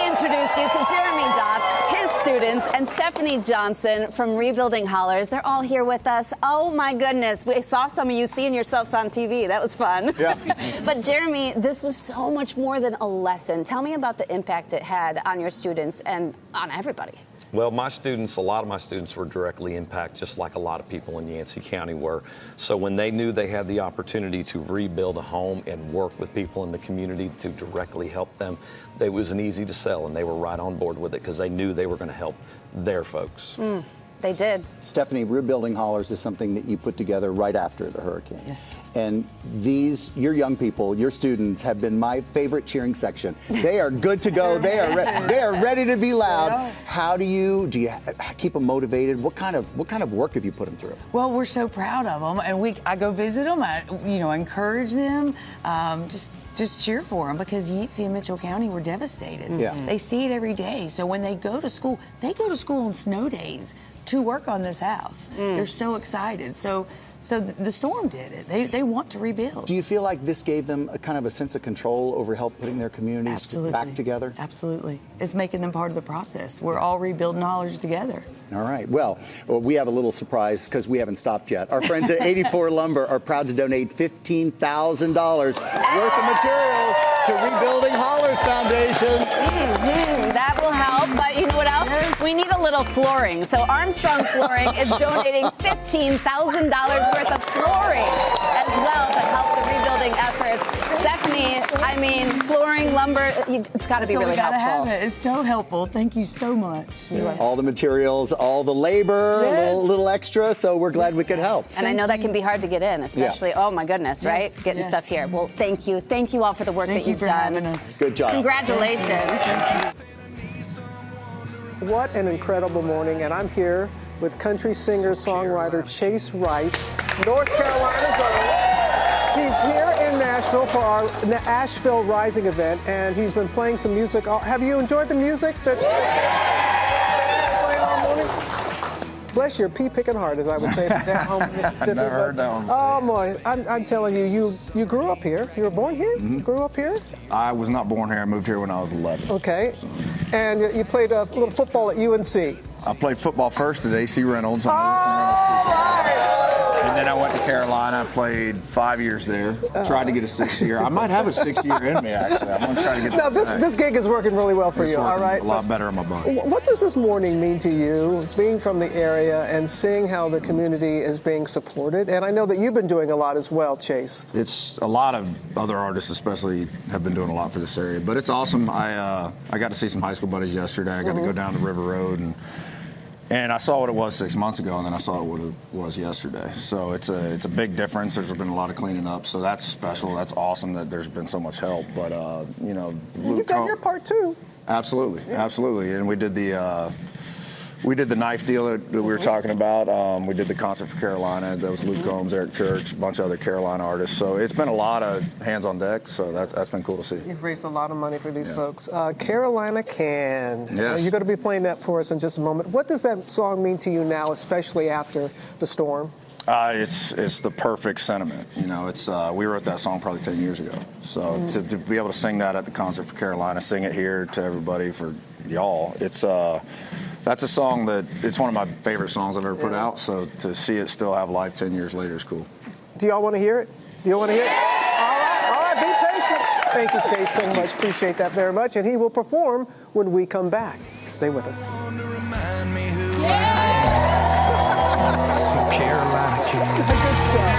Introduce you to Jeremy Dotz, his students, and Stephanie Johnson from Rebuilding Hollers. They're all here with us. Oh my goodness, we saw some of you seeing yourselves on TV. That was fun. Yeah. But Jeremy, this was so much more than a lesson. Tell me about the impact it had on your students and on everybody. Well, a lot of my students were directly impacted, just like a lot of people in Yancey County were. So when they knew they had the opportunity to rebuild a home and work with people in the community to directly help them, it was an easy to sell, and they were right on board with it because they knew they were going to help their folks. They did. Stephanie, Rebuilding Hollers is something that you put together right after the hurricane. Yes. And your young people, your students, have been my favorite cheering section. They are good to go. They are ready to be loud. How do you keep them motivated? What kind of work have you put them through? Well, we're so proud of them, and I go visit them. I encourage them. Just cheer for them, because Yancey and Mitchell County were devastated. Yeah. They see it every day. So when they go to school on snow days to work on this house. They're so excited. So the storm did it. They want to rebuild. Do you feel like this gave them a kind of a sense of control over help putting their communities back together? Absolutely. It's making them part of the process. We're all rebuilding Hollers together. All right. Well, we have a little surprise because we haven't stopped yet. Our friends at 84 Lumber are proud to donate $15,000 worth of materials to Rebuilding Hollers Foundation. That will help, but you know what else? We need a little flooring. So Armstrong Flooring is donating $15,000 worth of flooring as well to help the rebuilding efforts. Stephanie, flooring, lumber, it's got to be really helpful. Have it. It's so helpful. Thank you so much. Yeah. All the materials, all the labor, a little extra, so we're glad we could help. And I know that can be hard to get in, especially, oh my goodness, right? Getting stuff here. Well, thank you. Thank you all for the work that you've done. Good job. Congratulations. What an incredible morning, and I'm here with country singer-songwriter Chase Rice, North Carolina's own. He's here in Nashville for our Asheville Rising event, and he's been playing some music. Have you enjoyed the music that playing all morning? Bless your pea-picking heart, as I would say at home in Mississippi. Never heard that one. Oh, boy. I'm telling you, you grew up here. You were born here? You grew up here? I was not born here. I moved here when I was 11. Okay. And you played a little football at UNC. I played football first at AC Reynolds. And then I went to Carolina. I played 5 years there. Tried to get a 6th year. I might have a 6th year in me, actually. I'm going to try to get that. Now, this gig is working really well for you, all right? A lot better on my body. What does this morning mean to you, being from the area and seeing how the community is being supported? And I know that you've been doing a lot as well, Chase. It's a lot of other artists, especially, have been doing a lot for this area. But it's awesome. I got to see some high school buddies yesterday. I got to go down to River Road and I saw what it was 6 months ago, and then I saw what it was yesterday. So it's a big difference. There's been a lot of cleaning up, so that's special. That's awesome that there's been so much help. But you've done your part too. Absolutely, absolutely. And we did the knife deal that we were talking about. We did the concert for Carolina. That was Luke Combs, Eric Church, a bunch of other Carolina artists. So it's been a lot of hands on deck. So that's been cool to see. You've raised a lot of money for these folks. Carolina Can. Yes. You're going to be playing that for us in just a moment. What does that song mean to you now, especially after the storm? It's the perfect sentiment. You know, it's we wrote that song probably 10 years ago. So to be able to sing that at the concert for Carolina, sing it here to everybody for y'all, it's that's a song that it's one of my favorite songs I've ever put out. So to see it still have life 10 years later is cool. Do y'all want to hear it? Do you want to hear it? All right, be patient. Thank you, Chase, so much. Appreciate that very much. And he will perform when we come back. Stay with us. Carolina King. Good stuff.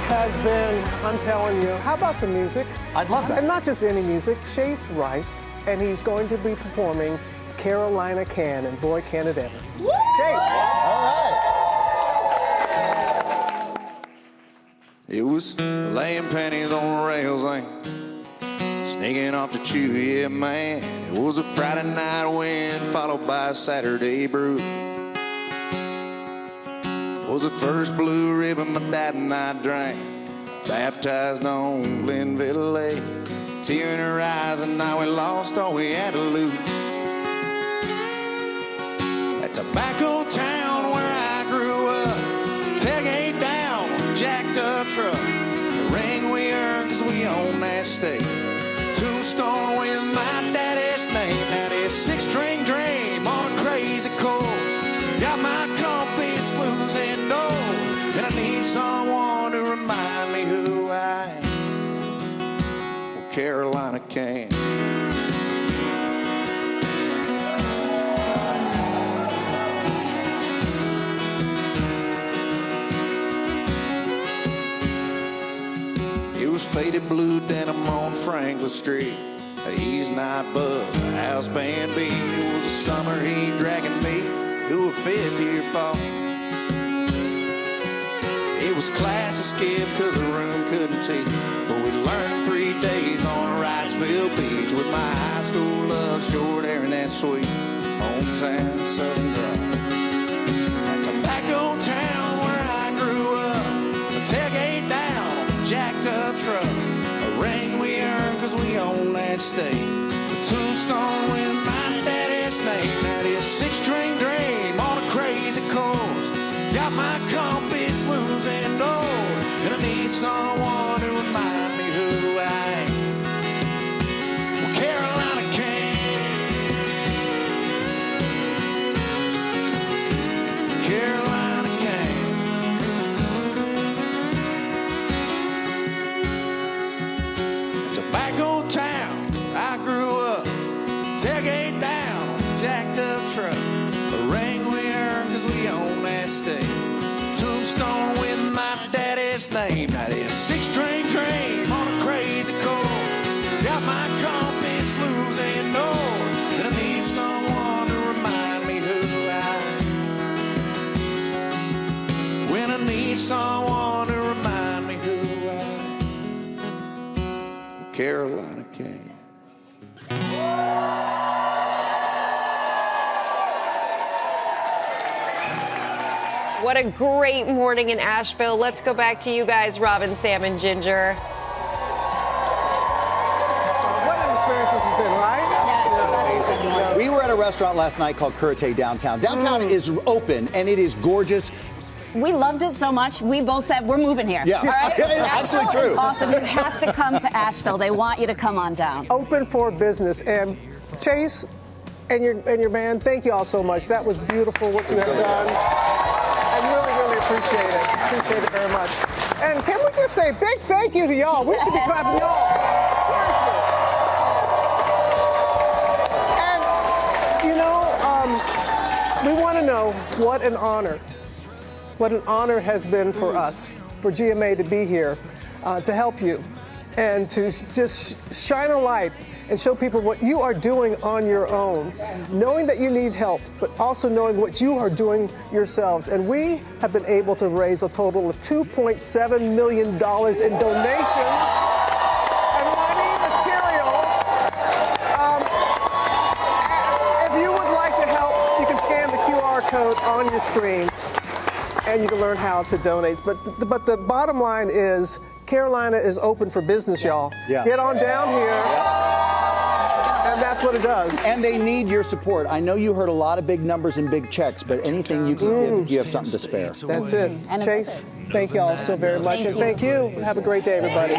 Has been, I'm telling you. How about some music? I'd love that. And not just any music. Chase Rice, and he's going to be performing Carolina Can, and boy, can it ever. Chase. All right. It was laying pennies on the rails, sneaking off the chew, yeah, man. It was a Friday night wind followed by a Saturday brew. Was the first blue ribbon my dad and I drank. Baptized on Glenville Lake. Tear in her eyes and now we lost all we had to lose. That tobacco town where I grew up. Tailgate down on a jacked up truck. The ring we earned cause we own that state. Tombstone with my daddy's name. Now this 6-string dream on a crazy course. Got my compass losing north, and I need someone to remind me who I am. Well, Carolina Can. It was faded blue denim on Franklin Street. A East night buzz, a house band beat. It was a summer heat dragging me to a 5th-year fall. It was class to skip cause the room couldn't teach, but we learned 3 days on Wrightsville Beach with my high school love, short hair and that sweet hometown southern drawl. That tobacco town where I grew up, a tailgate down on a jacked up truck, a ring we earned cause we own that state, a tombstone with my daddy's name. That is 6-string dream on a crazy course. Got my compass losing north, and I need someone to remind me who I am. Well, Carolina Can. Carolina Can. Tobacco town where I grew up. Tailgate down on a jacked up truck. A ring we earned cause we own that state. Tombstone with my daddy's name. Now this 6-string dream on a crazy course. Got my compass losing north, and I need someone to remind me who I am. When I need someone to remind me who I am. Carolina Can. What a great morning in Asheville. Let's go back to you guys, Robin, Sam, and Ginger. What an experience this has been, right? Yes, we were at a restaurant last night called Curate Downtown. Downtown is open and it is gorgeous. We loved it so much, we both said, we're moving here. Yeah, all right? absolutely true. Is awesome. You have to come to Asheville. They want you to come on down. Open for business. And Chase and your band, thank you all so much. That was beautiful what you have done. I really, really appreciate it. Appreciate it very much. And can we just say a big thank you to y'all? We should be clapping y'all. Seriously. And, you know, we want to know what an honor has been for us, for GMA to be here, to help you, and to just shine a light and show people what you are doing on your own, knowing that you need help, but also knowing what you are doing yourselves. And we have been able to raise a total of $2.7 million in donations and money, material. If you would like to help, you can scan the QR code on your screen. And you can learn how to donate. But the bottom line is, Carolina is open for business, y'all. Yeah. Get on down here. And that's what it does. And they need your support. I know you heard a lot of big numbers and big checks, but anything you can give, you have something to spare. That's it. And Chase, thank y'all so very much. And thank you. Have a great day, everybody.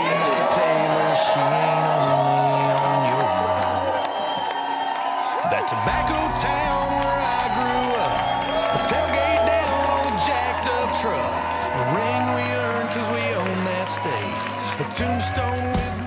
That tobacco town where I grew up, the tailgate down on a jacked up truck, a ring we earned 'cause we own that state, a tombstone with